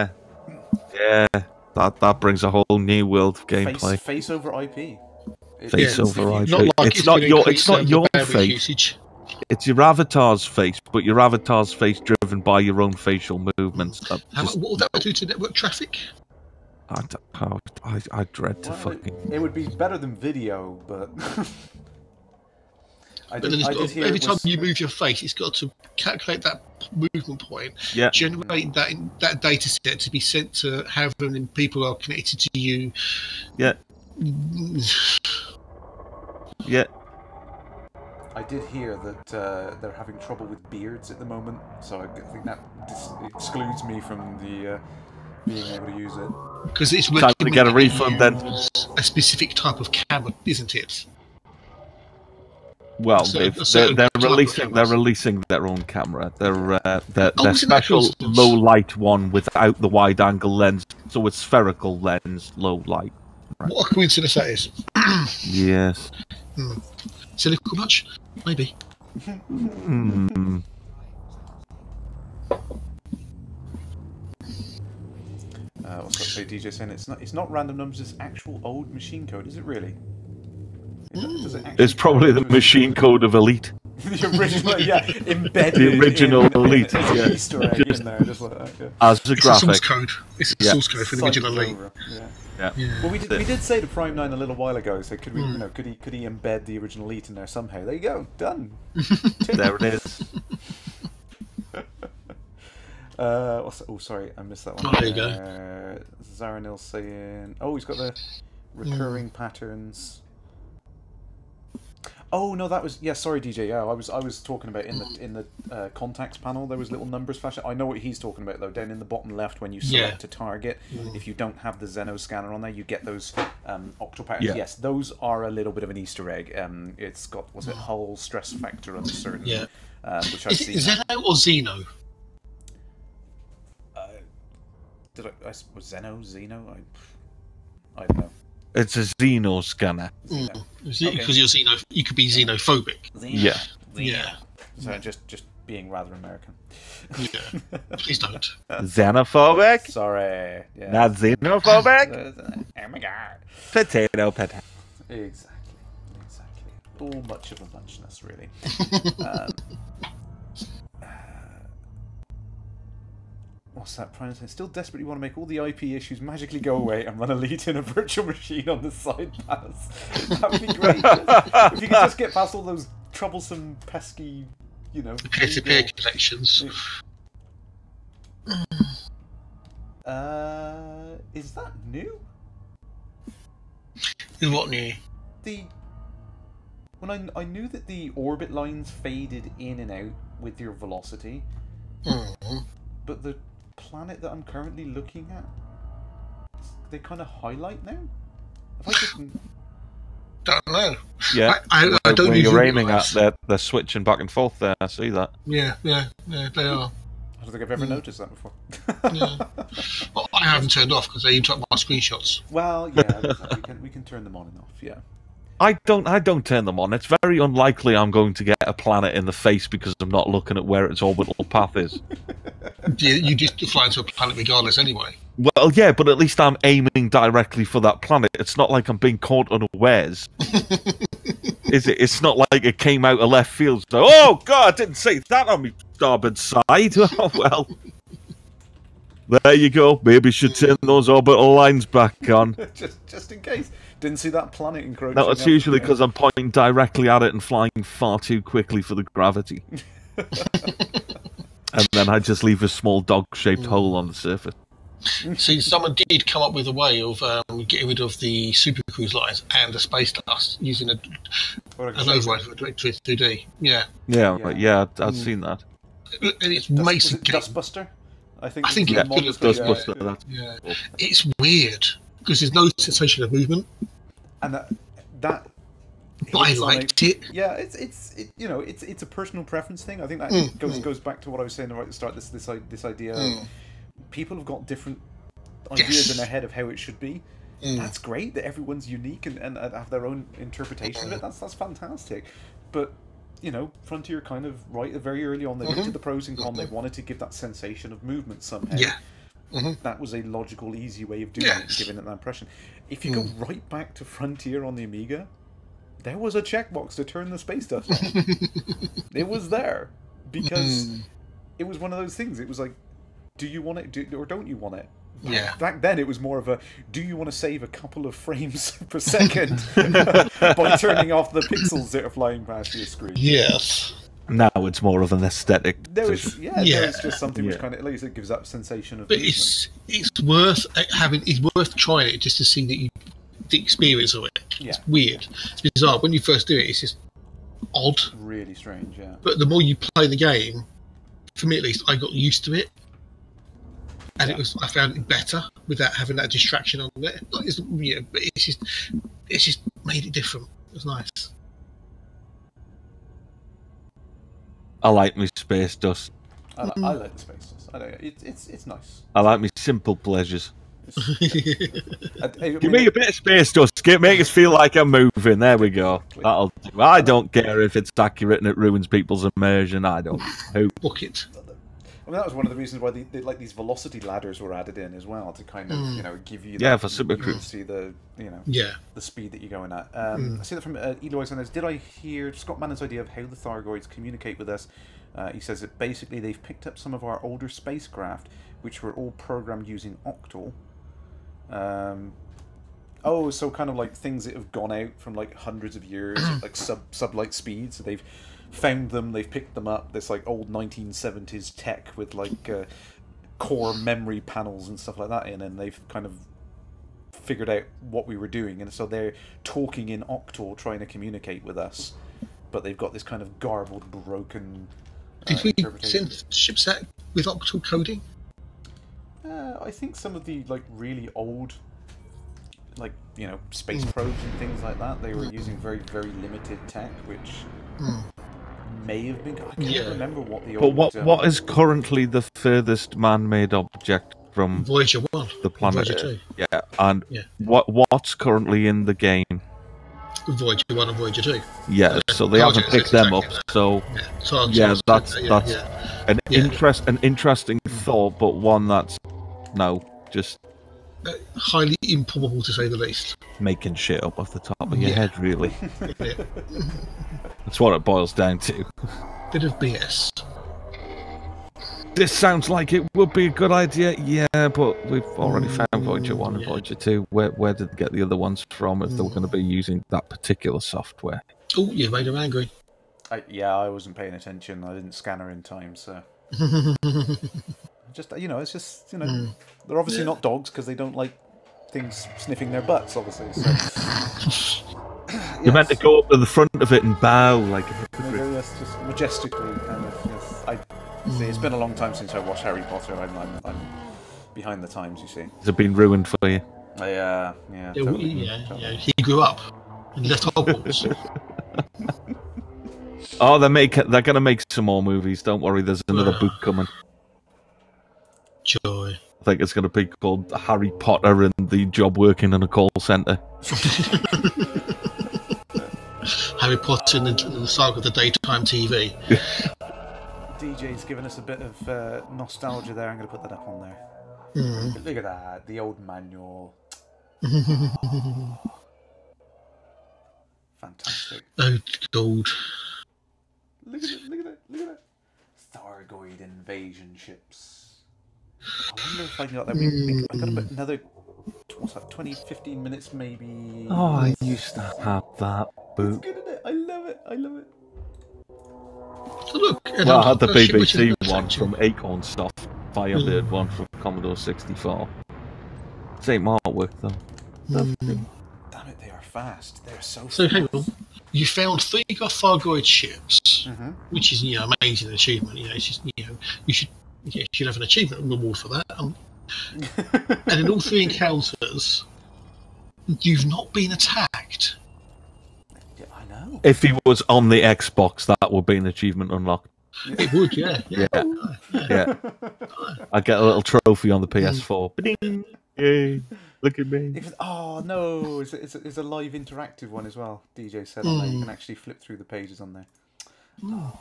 That brings a whole new world of gameplay. Face over IP. Face over IP. It's not your face. Usage. It's your avatar's face, but your avatar's face driven by your own facial movements. What will that do to network traffic? I dread to fucking. It would be better than video, but. Every time you move your face, it's got to calculate that movement point, generate that data set to be sent to however many people are connected to you. Yeah. Yeah. I did hear that they're having trouble with beards at the moment, so I think that excludes me from the being able to use it. Because it's time to get a refund then. A specific type of camera, isn't it? Well, they're releasing their own camera. Their special low light one without the wide angle lens, so it's spherical lens, low light. Right. What a coincidence that is. Yes. Silicon much? Maybe. What's that DJ saying? It's not random numbers. It's actual old machine code. Is it really? It's probably the machine code of Elite. The original, embedded. The original Elite, Easter egg in there, just like that. Yeah. As a graphic. Source code. It's a source code for the original Elite. Yeah. Well, we did say to Prime 9 a little while ago. So could we, could he embed the original Elite in there somehow? There you go, done. There it is. Oh, sorry, I missed that one. Oh, there you go. Zaranil saying, he's got the recurring patterns. Oh no, that was sorry, DJ. Yeah, I was talking about in the contacts panel. There was little numbers flashing. I know what he's talking about though. Down in the bottom left, when you select a target, if you don't have the Xeno scanner on there, you get those octal patterns. Yeah. Yes, those are a little bit of an Easter egg. It's got hull stress factor uncertain. Yeah. Which I've seen. Is it Xeno or Xeno? Was Xeno? I don't know. It's a Xeno scanner. Because you're you could be xenophobic. Yeah. So just being rather American. Yeah. Please don't. Xenophobic? Sorry. Yeah. Not xenophobic? Oh my god. Potato. Exactly. All much of a muchness, really. What's that? Prime still desperately want to make all the IP issues magically go away and run Elite in a virtual machine on the side panels. That would be great. If you could just get past all those troublesome, pesky, peer-to-peer connections. Is that new? Is what new? When I knew that the orbit lines faded in and out with your velocity, but the planet that I'm currently looking at, they kind of highlight now. If I just don't know. Yeah, I don't. When you're aiming at, they're switching back and forth there. I see that. Yeah, they are. I don't think I've ever noticed that before. Well, I haven't turned off because they interrupt my screenshots. Well, yeah, we can turn them on and off. Yeah. I don't turn them on. It's very unlikely I'm going to get a planet in the face because I'm not looking at where its orbital path is. You just fly into a planet regardless anyway. Well, yeah, but at least I'm aiming directly for that planet. It's not like I'm being caught unawares. Is it? It's not like it came out of left field. So, oh, God, I didn't see that on my starboard side. Oh, well. There you go. Maybe you should turn those orbital lines back on. just in case. Didn't see that planet encroaching. No, it's usually because I'm pointing directly at it and flying far too quickly for the gravity. And then I just leave a small dog-shaped hole on the surface. See, someone did come up with a way of getting rid of the super cruise lines and the space dust using an override for Directory 2D. Yeah. Yeah, I've seen that. And it makes the game... Dustbuster? I think it's Dustbuster. Yeah. It's weird because there's no sensation of movement. And that but I liked it. Yeah, it's a personal preference thing. I think that goes back to what I was saying right at the start. This idea of people have got different ideas in their head of how it should be. That's great that everyone's unique and have their own interpretation of it. That's fantastic. But Frontier kind of very early on they looked at the pros and cons. They wanted to give that sensation of movement somehow. Yeah. That was a logical, easy way of doing it, giving it that impression. If you go right back to Frontier on the Amiga, there was a checkbox to turn the space dust on. It was there because it was one of those things. It was like, do you want it or don't you want it? Yeah. Back then, it was more of a, do you want to save a couple of frames per second by turning off the pixels that are flying past your screen? Yes. Now it's more of an aesthetic. It's just something which kind of, like I said, gives that sensation of. But it's worth trying it just to see the experience of it. Yeah. It's weird. It's bizarre. When you first do it, it's just odd. Really strange, yeah. But the more you play the game, for me at least, I got used to it. And I found it better without having that distraction on it. But it's just made it different. It was nice. I like my space dust. I like the space dust. It's nice. I like my simple pleasures. Give me a bit of space dust. Make us feel like I'm moving. There we go. That'll do. I don't care if it's accurate and it ruins people's immersion. I don't. Book it. I mean, that was one of the reasons why they like these velocity ladders were added in as well, to kind of give you for super crew. See the the speed that you're going at. I see that from Eloy says, did I hear Scott Mannon's idea of how the Thargoids communicate with us? He says that basically they've picked up some of our older spacecraft, which were all programmed using Octal. So kind of like things that have gone out from like hundreds of years at like sublight speed. So they've found them, they've picked them up. This like old 1970s tech with like core memory panels and stuff like that in, and they've kind of figured out what we were doing, and so they're talking in Octal, trying to communicate with us. But they've got this kind of garbled, broken. Did we send ships out with Octal coding? I think some of the like really old, like space probes and things like that, they were using very, very limited tech, which may have been. I can't remember what the old. But what is currently the furthest man-made object from Voyager 1, the planet? Voyager 2. Yeah, and what's currently in the game? Voyager 1 and Voyager 2. Yeah, so they haven't picked them up. So that's an interesting thought, but one that's just highly improbable to say the least. Making shit up off the top of your head, really. That's what it boils down to. Bit of BS. This sounds like it would be a good idea, but we've already found Voyager 1 and Voyager 2. Where did they get the other ones from if they were going to be using that particular software? Oh, you made her angry. I wasn't paying attention. I didn't scan her in time, so... Just it's just they're obviously not dogs because they don't like things sniffing their butts, obviously. So. You're meant to go up to the front of it and bow like a hypocrite. Yes, just majestically, kind of. Yes, it's been a long time since I watched Harry Potter. I'm behind the times, you see. Has it been ruined for you? Totally. He grew up and left Hogwarts. Oh, they're gonna make some more movies. Don't worry, there's another book coming. Joy. I think it's going to be called Harry Potter and the Job Working in a Call Centre. Harry Potter and the saga of the daytime TV. DJ's given us a bit of nostalgia there. I'm going to put that up on there. Look at that, the old manual. Oh. Fantastic. Oh, gold. Look at it. Thargoid invasion ships. I wonder if I got that. I got about another 20-15 minutes maybe. Oh, I used to have that book. It's good, isn't it? I love it. So look, I had the BBC one from Acorn Soft, Firebird one from Commodore 64. Same artwork though. Damn it, they are fast. They're so fast. So hang on. You found 3 Thargoid ships, which is amazing achievement. It's just you should have an achievement reward for that. And in all 3 encounters, you've not been attacked. Yeah, I know. If he was on the Xbox, that would be an achievement unlocked. It would, yeah. I'd get a little trophy on the PS4. Ba-ding! Yay! Look at me. Oh no! It's a live interactive one as well. DJ said on there. You can actually flip through the pages on there. Oh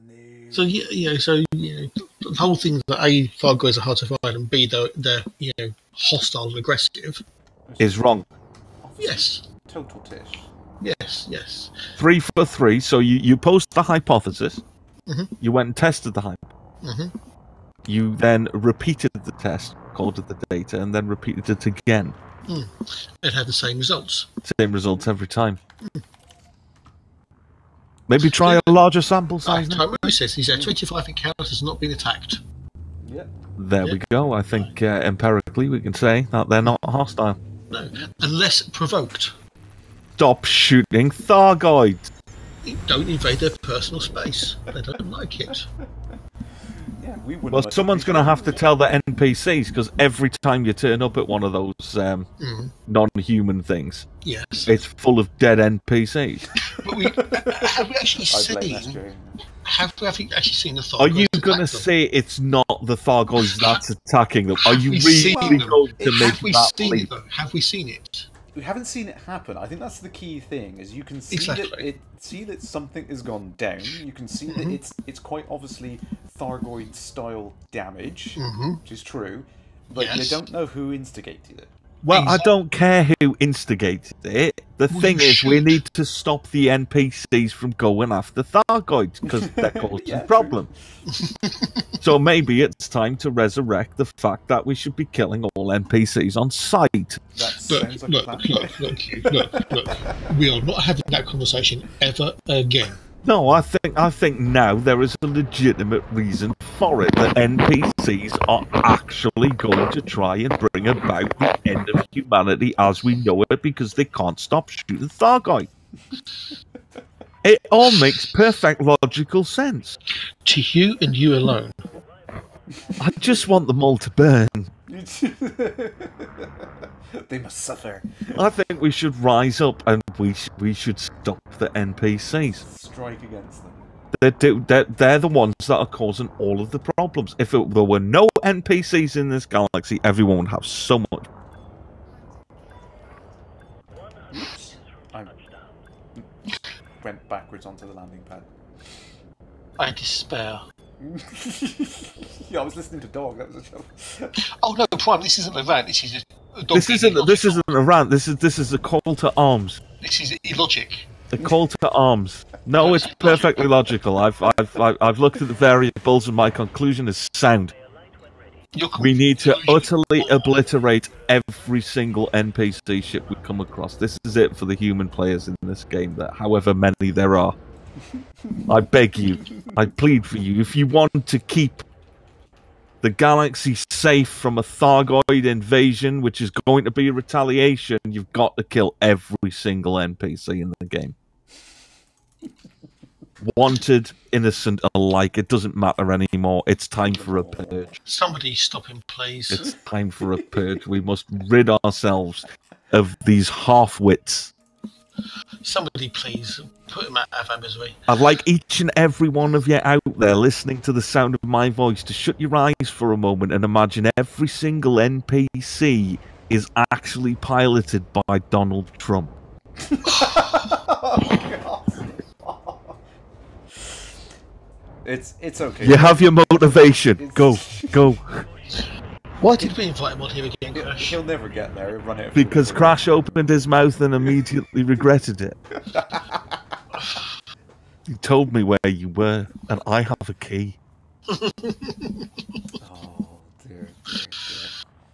no! So the whole thing that A, Thargoids are hard to find, and B, they're hostile and aggressive, is wrong. Yes. Total tish. Yes. 3 for 3. So you post the hypothesis. You went and tested the hype. You then repeated the test, recorded the data and then repeated it again. It had the same results. Same results every time. Maybe try a larger sample size. Tomo says he said 25 encounters has not been attacked. Yeah. There we go. I think empirically we can say that they're not hostile. No, unless provoked. Stop shooting Thargoids. Don't invade their personal space. They don't like it. Yeah, we wouldn't. Well, someone's going to have to tell the NPCs, because every time you turn up at one of those non-human things, yes, it's full of dead NPCs. But have we actually seen? Have we actually seen the Thargoids? Are you going to say it's not the Thargoids that's attacking them? Are you really going to make that leap? Have we seen it? We haven't seen it happen. I think that's the key thing. Is you can see that something has gone down. You can see that it's quite obviously Thargoid style damage, which is true, but you don't know who instigated it. Well, I don't care who instigated it. The thing is, we need to stop the NPCs from going after Thargoids, because they're causing problems. So maybe it's time to resurrect the fact that we should be killing all NPCs on sight. Look. We are not having that conversation ever again. No, I think now there is a legitimate reason for it. That NPCs are actually going to try and bring about the end of humanity as we know it, because they can't stop shooting Thargoid. It all makes perfect logical sense. To you and you alone. I just want them all to burn. They must suffer. I think we should rise up and we should stop the NPCs. Strike against them. They're the ones that are causing all of the problems. If there were no NPCs in this galaxy, everyone would have so much. Oops. I went backwards onto the landing pad. I despair. Yeah, I was listening to Dog. That was a joke. Oh no, Prime! This isn't a rant. This is a dog. This isn't a rant. This is a call to arms. This is illogic. A call to arms. No, it's perfectly logical. I've looked at the variables and my conclusion is sound. We need to utterly obliterate every single NPC ship we come across. This is it for the human players in this game, that however many there are. I beg you, I plead for you, if you want to keep the galaxy safe from a Thargoid invasion, which is going to be a retaliation, you've got to kill every single NPC in the game. Wanted, innocent alike, it doesn't matter anymore. It's time for a purge. Somebody stop him, please. It's time for a purge. We must rid ourselves of these half-wits. Somebody please put him out of our misery. I'd like each and every one of you out there listening to the sound of my voice to shut your eyes for a moment and imagine every single NPC is actually piloted by Donald Trump. Oh, God. It's okay. You have your motivation. Go. Why did we invite him on here again, Crash? He'll never get there. He'll run out. Because Crash opened his mouth and immediately regretted it. He told me where you were, and I have a key. Oh dear.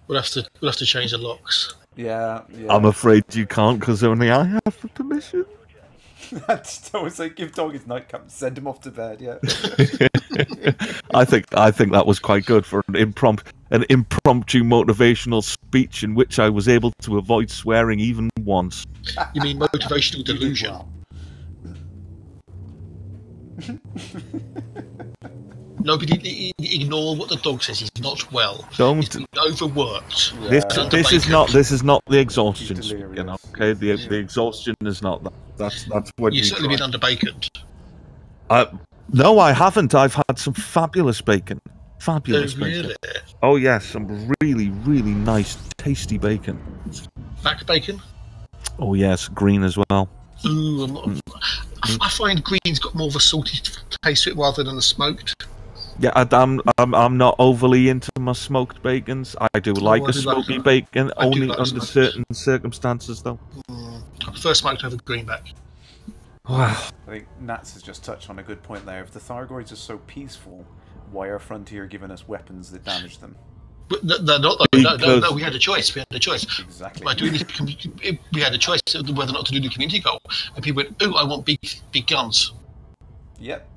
We'll have to change the locks. Yeah. I'm afraid you can't, because only I have the permission. That's always like, give Dog his nightcap and send him off to bed. Yeah. I think that was quite good for an impromptu motivational speech in which I was able to avoid swearing even once. You mean motivational delusion? Nobody ignore what the dog says. He's not well. Don't. He's overworked. Yeah. This is not the exhaustion. You know, okay, the exhaustion is not that. That's what you've certainly been under bacon. No, I haven't. I've had some fabulous bacon. Fabulous bacon. Really? Oh yes, some really nice, tasty bacon. Back bacon? Oh yes, green as well. Ooh, I find green's got more of a salty taste to it rather than the smoked. Yeah, I'm not overly into my smoked bacons. I do like a smoky bacon, only under certain circumstances, though. I prefer smoked over greenback. Wow. I think Nats has just touched on a good point there. If the Thargoids are so peaceful, why are Frontier giving us weapons that damage them? But they're not. No, we had a choice. We had a choice. Exactly. By doing this, we had a choice whether or not to do the community goal, and people went, "Oh, I want big guns." Yep.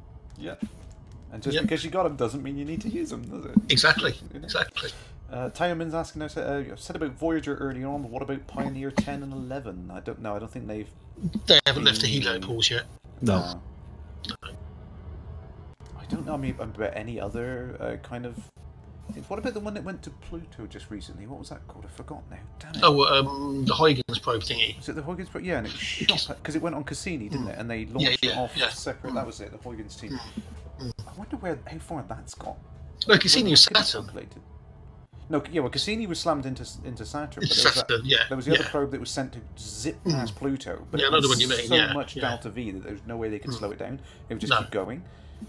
And just because you got them doesn't mean you need to use them, does it? Exactly. Exactly. Tyomin's asking us, said about Voyager earlier on, but what about Pioneer 10 and 11? I don't know. I don't think they've. They haven't left the helo pools yet. No. I don't know. I mean, about any other kind of. What about the one that went to Pluto just recently? What was that called? I forgot now. Damn it. Oh, the Huygens probe thingy. Was it the Huygens probe? Yeah, and it shot because it went on Cassini, didn't it? And they launched it off separate. That was it. The Huygens team. I wonder how far that's got. No, Cassini was Saturn. No, yeah, well, Cassini was slammed into Saturn. But Saturn, there was the other probe that was sent to zip past Pluto. But I know the one you mean. So much delta V that there was no way they could slow it down. It would just keep going.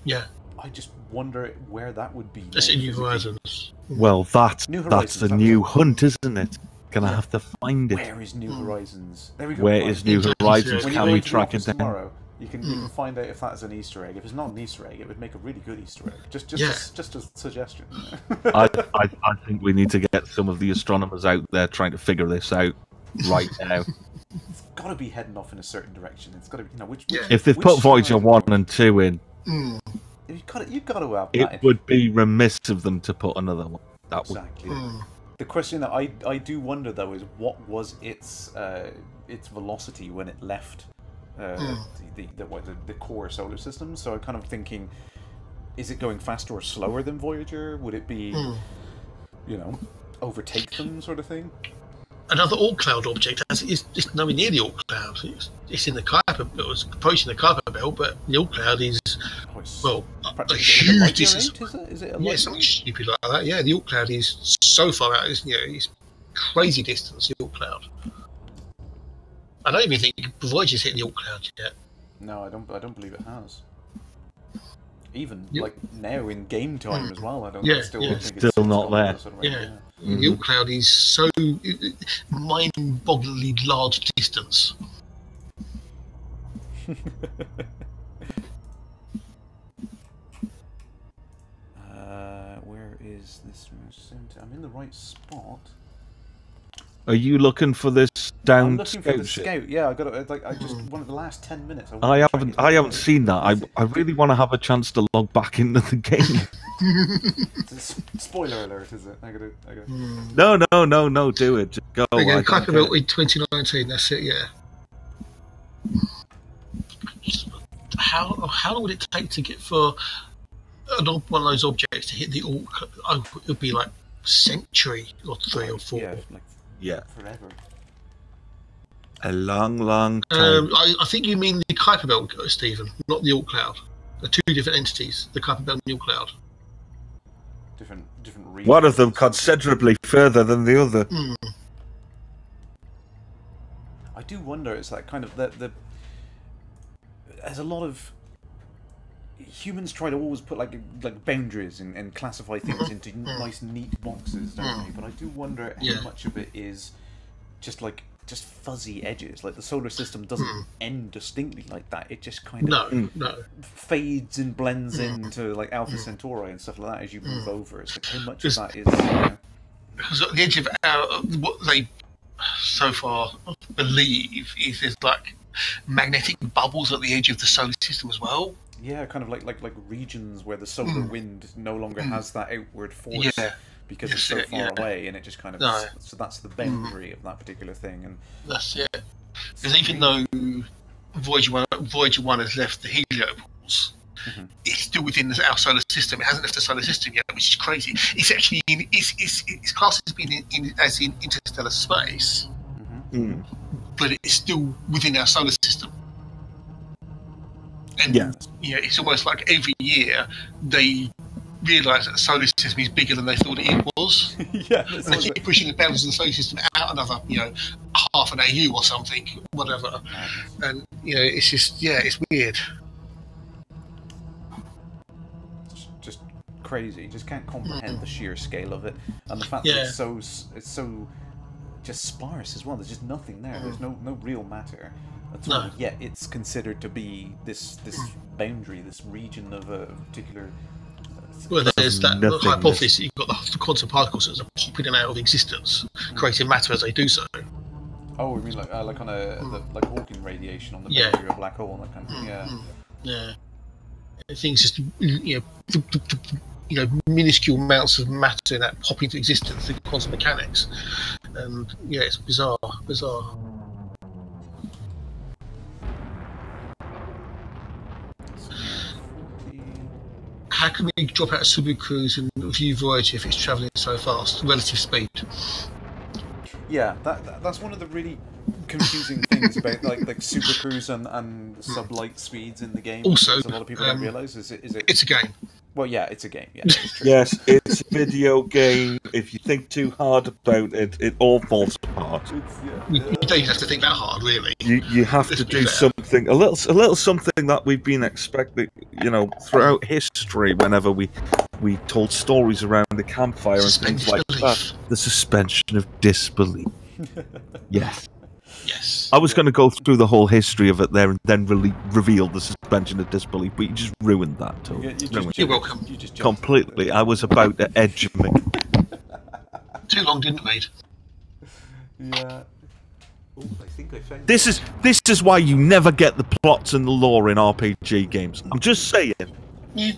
Yeah. I just wonder where that would be. That's in New Horizons. Well, that's the new hunt, isn't it? Gonna have to find it. Where is New Horizons? There we go. Where is New Horizons? Can we track it down? Tomorrow, you can find out if that's an Easter egg. If it's not an Easter egg, it would make a really good Easter egg. Just a suggestion. I think we need to get some of the astronomers out there trying to figure this out right now. It's got to be heading off in a certain direction. It's got to be, which if they've put Voyager 1 and 2 in, you've got to have that. It would be remiss of them to put another one. Exactly. The question that I do wonder though is what was its velocity when it left the core solar system? So I'm kind of thinking, is it going faster or slower than Voyager? Would it be, overtake them sort of thing? Another Oort cloud object it's nowhere near the Oort cloud. It's in the Kuiper belt. It's approaching the Kuiper belt, but the Oort cloud is a huge distance. Is it something stupid like that. Yeah, the Oort cloud is so far out. It's crazy distance. The Oort cloud. I don't even think Voyager's hit the Oort cloud yet. No, I don't believe it has. Even like now in game time as well, I don't. It's still not there. The Oort cloud is so mind-bogglingly large distance. Where is this center? I'm in the right spot. Are you looking for this down? I'm looking for the scout. Yeah, I got it. I just one of the last 10 minutes. I haven't seen that. I really want to have a chance to log back into the game. Spoiler alert, is it? I gotta. No. Do it. Just go. Kuiper belt in 2019. That's it. Yeah. How long would it take to get for one of those objects to hit the Oort? Oh, it would be like a century or 3 or 4. Yeah, forever. A long time. I think you mean the Kuiper belt, Stephen, not the Oort cloud. They're two different entities. The Kuiper belt and the Oort cloud. Different regions. One of them considerably further than the other. I do wonder. It's like kind of the. There's a lot of humans try to always put like boundaries and classify things into nice, neat boxes, don't they? But I do wonder how much of it is just fuzzy edges. Like the solar system doesn't end distinctly like that. It just kind of fades and blends into like Alpha Centauri and stuff like that as you move over. It's like how much of that is. Because at the edge of what they so far believe is there's like magnetic bubbles at the edge of the solar system as well. Yeah, kind of like regions where the solar wind no longer has that outward force because it's so far away, and it just kind of so that's the boundary of that particular thing. And that's it. Because even though Voyager 1 has left the heliopause, it's still within our solar system. It hasn't left the solar system yet, which is crazy. It's actually it's classed as being in interstellar space, but it's still within our solar system. And it's almost like every year they realise that the solar system is bigger than they thought it was. And they keep pushing the boundaries of the solar system out another, half an AU or something, whatever. And it's just it's weird. It's just crazy. You just can't comprehend the sheer scale of it, and the fact that it's so just sparse as well. There's just nothing there. There's no real matter. Yet it's considered to be this boundary, this region of a particular Well, there's that hypothesis that you've got the quantum particles that are popping them out of existence, creating matter as they do so. Oh, you mean like on like Hawking radiation on the boundary of a black hole and that kind of thing? Yeah. Things just minuscule amounts of matter that pop into existence through quantum mechanics, and it's bizarre. How can we drop out of Subaru Cruise and view Voyager if it's travelling so fast, relative speed? Yeah, that's one of the really confusing things about like Super Cruise and sublight speeds in the game. Also, a lot of people don't realise is it. It's a game. Well, yeah, it's a game. Yeah, it's true. Yes, it's a video game. If you think too hard about it, it all falls apart. You don't even have to think that hard, really. You have to do something a little something that we've been expecting, throughout history. Whenever we told stories around the campfire and things like that, the suspension of disbelief. Yes. Yes. I was going to go through the whole history of it there and then reveal the suspension of disbelief, but you just ruined that, Toad. You're welcome. You just completely. I was about to edge me. Too long, didn't wait. Yeah. Oh, I think I found This is why you never get the plots and the lore in RPG games. I'm just saying. You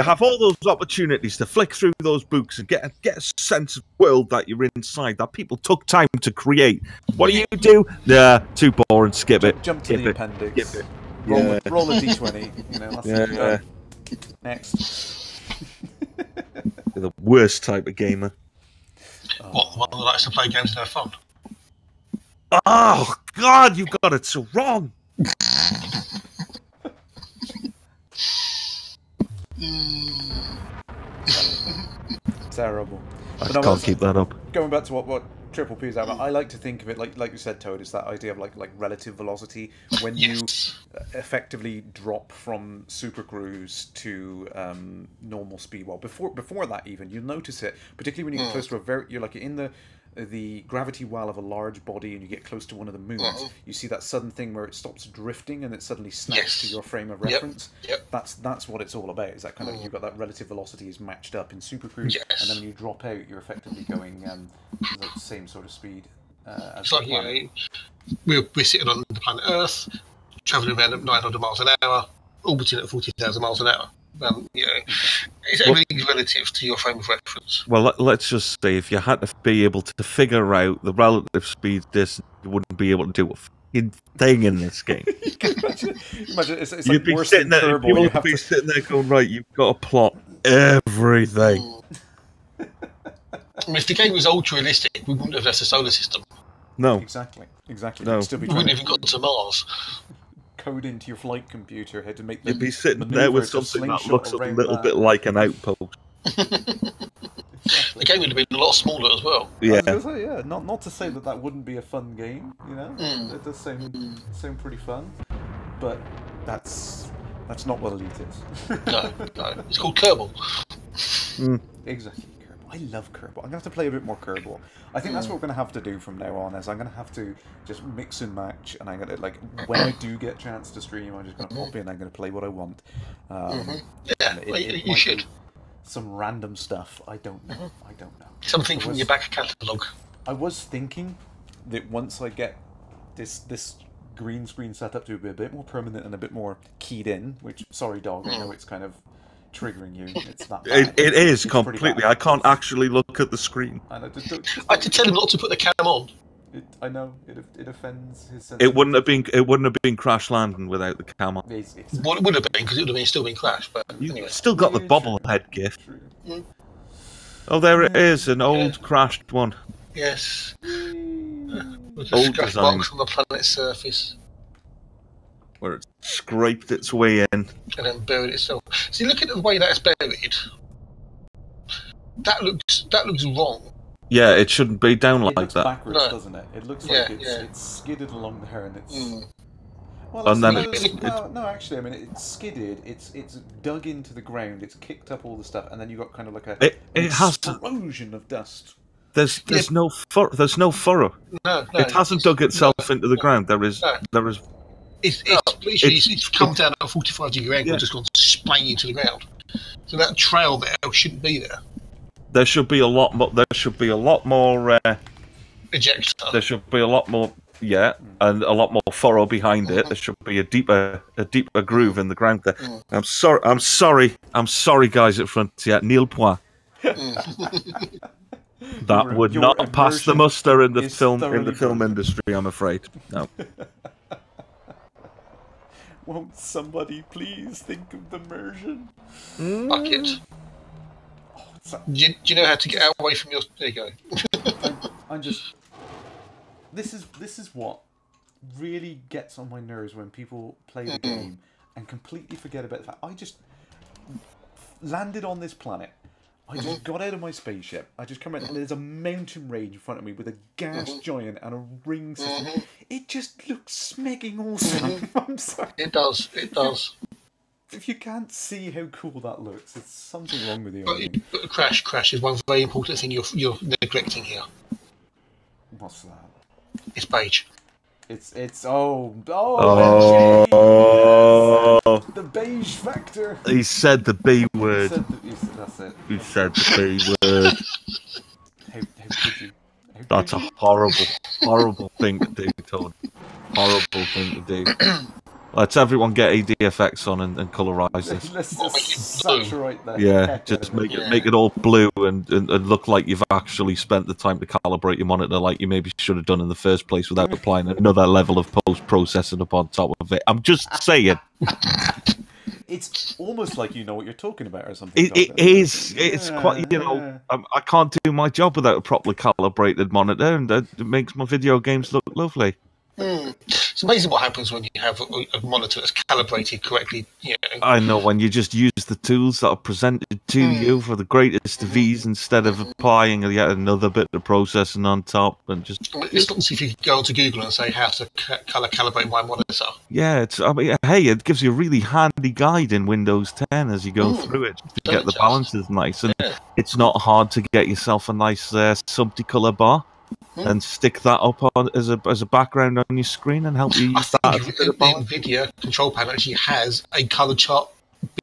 have all those opportunities to flick through those books and get a sense of world that you're inside, that people took time to create. What do? Nah, too boring. Skip it. Jump to the appendix. Skip it. Roll a d20. That's next. You're the worst type of gamer. What? The one that likes to play games and have fun? Oh God, you got it so wrong. Terrible. I can't keep that up. Going back to what Triple P is about, I like to think of it like you said, Toad, is that idea of like relative velocity when you effectively drop from super cruise to normal speed. Well, before that even, you'll notice it, particularly when you get close to you're like in the gravity well of a large body and you get close to one of the moons, you see that sudden thing where it stops drifting and it suddenly snaps to your frame of reference. Yep. That's what it's all about. Is that kind of you've got that relative velocity is matched up in Super Cruise, and then when you drop out, you're effectively going the same sort of speed. As it's like we're sitting on the planet Earth, travelling around at 900 miles an hour, orbiting at 40,000 miles an hour. Everything's relative to your frame of reference. Well, let's just say if you had to be able to figure out the relative speed distance, you wouldn't be able to do a fucking thing in this game. Imagine it's like you'd be worse sitting than there, Kerbal. people would be sitting there going, right, you've got to plot everything. If the game was ultra realistic, we wouldn't have left the solar system. No. Exactly. No. We wouldn't have even got to Mars. Code into your flight computer how to make you'd be sitting there with something that looks a little bit like an outpost. The game would have been a lot smaller as well. Yeah. I was gonna say, not to say that wouldn't be a fun game, It does sound pretty fun, but that's not what Elite is. No, it's called Kerbal. Exactly. I love Kerbal. I'm going to have to play a bit more Kerbal. I think that's what we're going to have to do from now on, is I'm going to have to just mix and match, and I'm going to, when I do get a chance to stream, I'm just going to pop in, I'm going to play what I want. You should. Some random stuff. I don't know. Something from your back catalogue. I was thinking that once I get this green screen set up to be a bit more permanent and a bit more keyed in, which, sorry, dog, I know it's kind of triggering you. It's that bad. It is completely. I can't actually look at the screen. I had to tell him not to put the cam on. I know it offends his sense. It wouldn't have been Kerrash Landing without the cam on. Well, it would have been because it would have still been Crash. But anyway, still got the bobblehead gift. Oh, there it is, an old crashed one. Yes. With a Old scratch design. box on the planet's surface. Where it scraped its way in. And then buried itself. See, look at the way that's buried. That looks wrong. Yeah, it shouldn't be down like looks that. Backwards, doesn't it? It looks like it's skidded along there, and it's. Well, and then no, actually, I mean, it's skidded. It's dug into the ground. It's kicked up all the stuff, and then you got kind of like an explosion of dust. There's no furrow. No, it hasn't dug itself into the ground. There is. It's literally it's come down at a 45-degree angle, just gone splaying you to the ground. So that trail there shouldn't be there. There should be a lot more. There should be a lot more. Ejector. There should be a lot more. Yeah, and a lot more furrow behind it. There should be a deeper groove in the ground there. I'm sorry, guys at Frontier. Nil point. That would not pass the muster in the film industry. I'm afraid. No. Won't somebody please think of the immersion? Fuck it. Do you know how to get away from your... There you go. I'm just... This is what really gets on my nerves when people play the game and completely forget about the fact. I just landed on this planet. I just got out of my spaceship. I just come out and there's a mountain range in front of me with a gas giant and a ring system. It just looks smegging awesome. I'm sorry. It does. If you can't see how cool that looks, it's something wrong with you. But Crash is one very important thing you're neglecting here. What's that? It's beige. It's beige. The beige factor. He said the B word. That's it. He said the B word. How could you? That's a horrible thing to do, Todd. Horrible thing to do. Let's everyone get ADFX on and colorise this. Let's just saturate that. Yeah, just make it all blue and look like you've actually spent the time to calibrate your monitor like you maybe should have done in the first place without applying another level of post-processing upon top of it. I'm just saying. It's almost like you know what you're talking about or something. It is. It's quite, you know, I can't do my job without a properly calibrated monitor, and it makes my video games look lovely. It's amazing what happens when you have a monitor that's calibrated correctly. You know. I know, when you just use the tools that are presented to you for the greatest of ease instead of applying yet another bit of processing on top and just. It's not as if you could go onto Google and say how to color calibrate my monitor. Yeah, hey, it gives you a really handy guide in Windows 10 as you go through it to get the balances nice, and it's not hard to get yourself a nice subticolor bar. And stick that up on as a background on your screen and help you use that. I think the NVIDIA control panel actually has a colour chart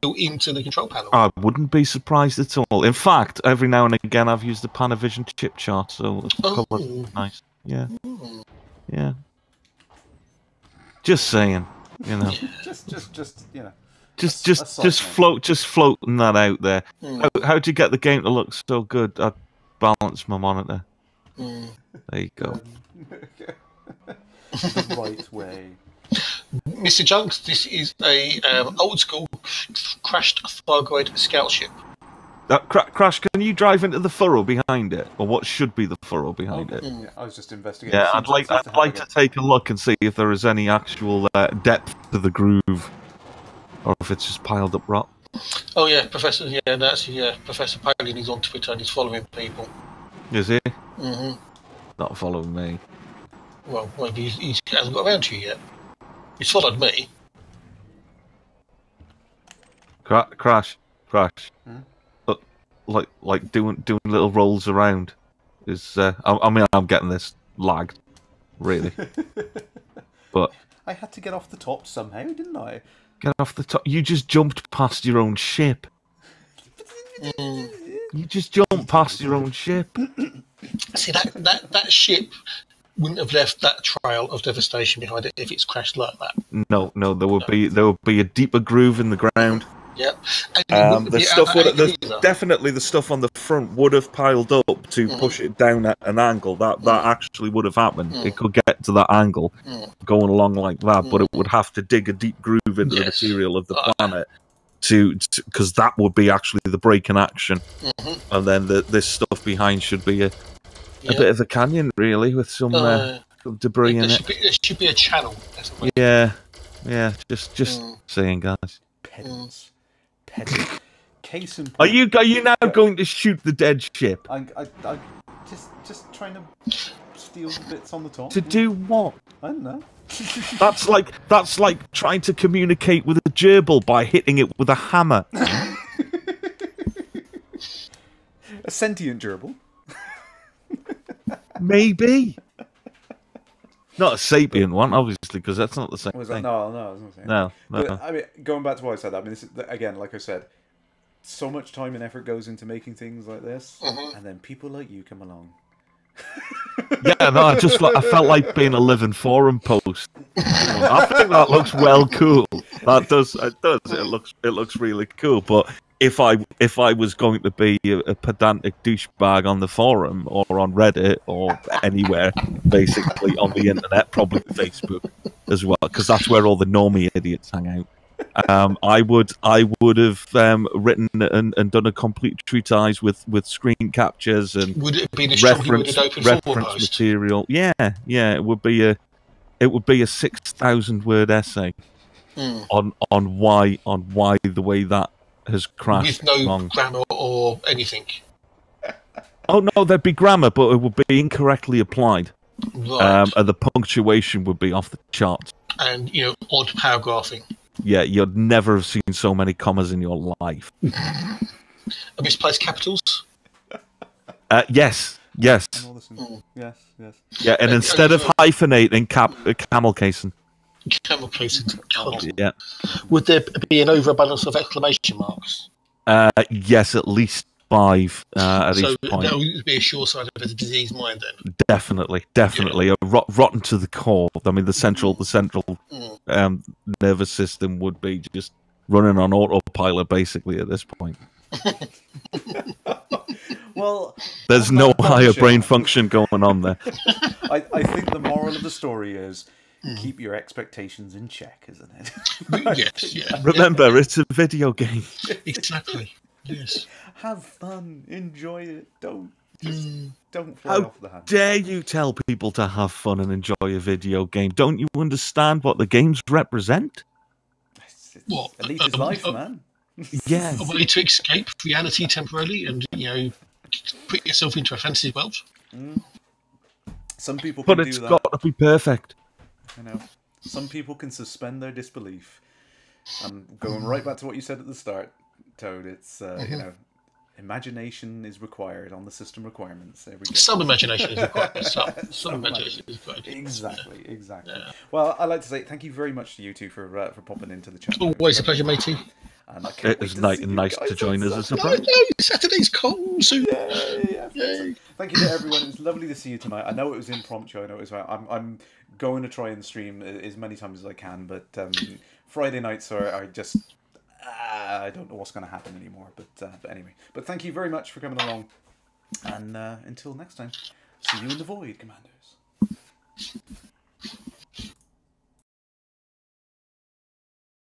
built into the control panel. I wouldn't be surprised at all. In fact, every now and again I've used the Panavision chip chart, so the colour's nice. Yeah. Yeah. Just saying, you know. just you know. Just floating that out there. How'd you get the game to look so good? I balanced my monitor. There you go. The right way. Mr. Junks, this is a old school crashed Thargoid scout ship. Crash, can you drive into the furrow behind it, or what should be the furrow behind it? Yeah, I was just investigating. Yeah, I'd like to take a look and see if there is any actual depth to the groove, or if it's just piled up rock. Oh yeah, Professor. Yeah, Professor Palin is on Twitter and he's following people. Is he? Not following me. Well, maybe he hasn't got around to you yet. He's followed me. Crash. Look, like doing little rolls around. Is I'm getting this lagged, really. But I had to get off the top somehow, didn't I? Get off the top. You just jumped past your own ship. You just jumped past your own ship. See, that ship wouldn't have left that trail of devastation behind it if it's crashed like that. No, there would be a deeper groove in the ground. Yep. The stuff definitely the stuff on the front would have piled up to push it down at an angle. That actually would have happened. It could get to that angle going along like that, but it would have to dig a deep groove into the material of the planet. Because that would be actually the break in action, and then this stuff behind should be a bit of a canyon, really, with some debris in it. There should be a channel. Yeah, just saying, guys. Pedants. Case in point. Are you now going to shoot the dead ship? I just trying to steal the bits on the top. To do what? I don't know. That's like trying to communicate with a gerbil by hitting it with a hammer. A sentient gerbil. Maybe. Not a sapient one, obviously, because that's not the same thing. No, I was not saying. No. But I mean, going back to what I said, I mean, this is, again, like I said, so much time and effort goes into making things like this, and then people like you come along. Yeah, no, I felt like being a living forum post. I think that looks well cool. That does. It does. It looks really cool. But if I was going to be a pedantic douchebag on the forum or on Reddit or anywhere, basically on the internet, probably Facebook as well, because that's where all the normie idiots hang out. I would have written and done a complete treatise with screen captures and would it be the reference material. Yeah, it would be a 6,000-word essay on why the way that has crashed. With no grammar or anything. Oh no, there'd be grammar, but it would be incorrectly applied. Right. And the punctuation would be off the charts. And odd paragraphing. Yeah, you'd never have seen so many commas in your life. Misplaced capitals? Yes. Yes. Yeah, and instead of hyphenating, camel casing. Camel casing. Yeah. Would there be an overabundance of exclamation marks? Yes, at least 5 at each point. So that would be a sure sign of a diseased mind then? Definitely. Yeah. Rotten to the core. I mean, the central nervous system would be just running on autopilot, basically, at this point. Well, there's no higher brain function going on there. I think the moral of the story is keep your expectations in check, isn't it? Yes, yeah. Remember, it's a video game. Exactly. Yes. Have fun, enjoy it. Don't fly How off the handle. Dare you tell people to have fun and enjoy a video game? Don't you understand what the games represent? What? Elite is life, man. Yeah. A way to escape reality temporarily and put yourself into a fantasy world. Some people can But do it's that. got to be perfect. Some people can suspend their disbelief. Going right back to what you said at the start, Toad, it's imagination is required on the system requirements. There we go. Some imagination is required. Some imagination is required. Exactly. Yeah. Well, I'd like to say thank you very much to you two for popping into the chat. Always a pleasure, matey. And It was nice to join us as a No, surprise. Saturday's cold soon. Yeah. Thank you to everyone. It was lovely to see you tonight. I know it was impromptu. I know it was. I'm going to try and stream as many times as I can, but Friday nights are just. I don't know what's going to happen anymore. But anyway. But thank you very much for coming along. And until next time, see you in the void, Commandos.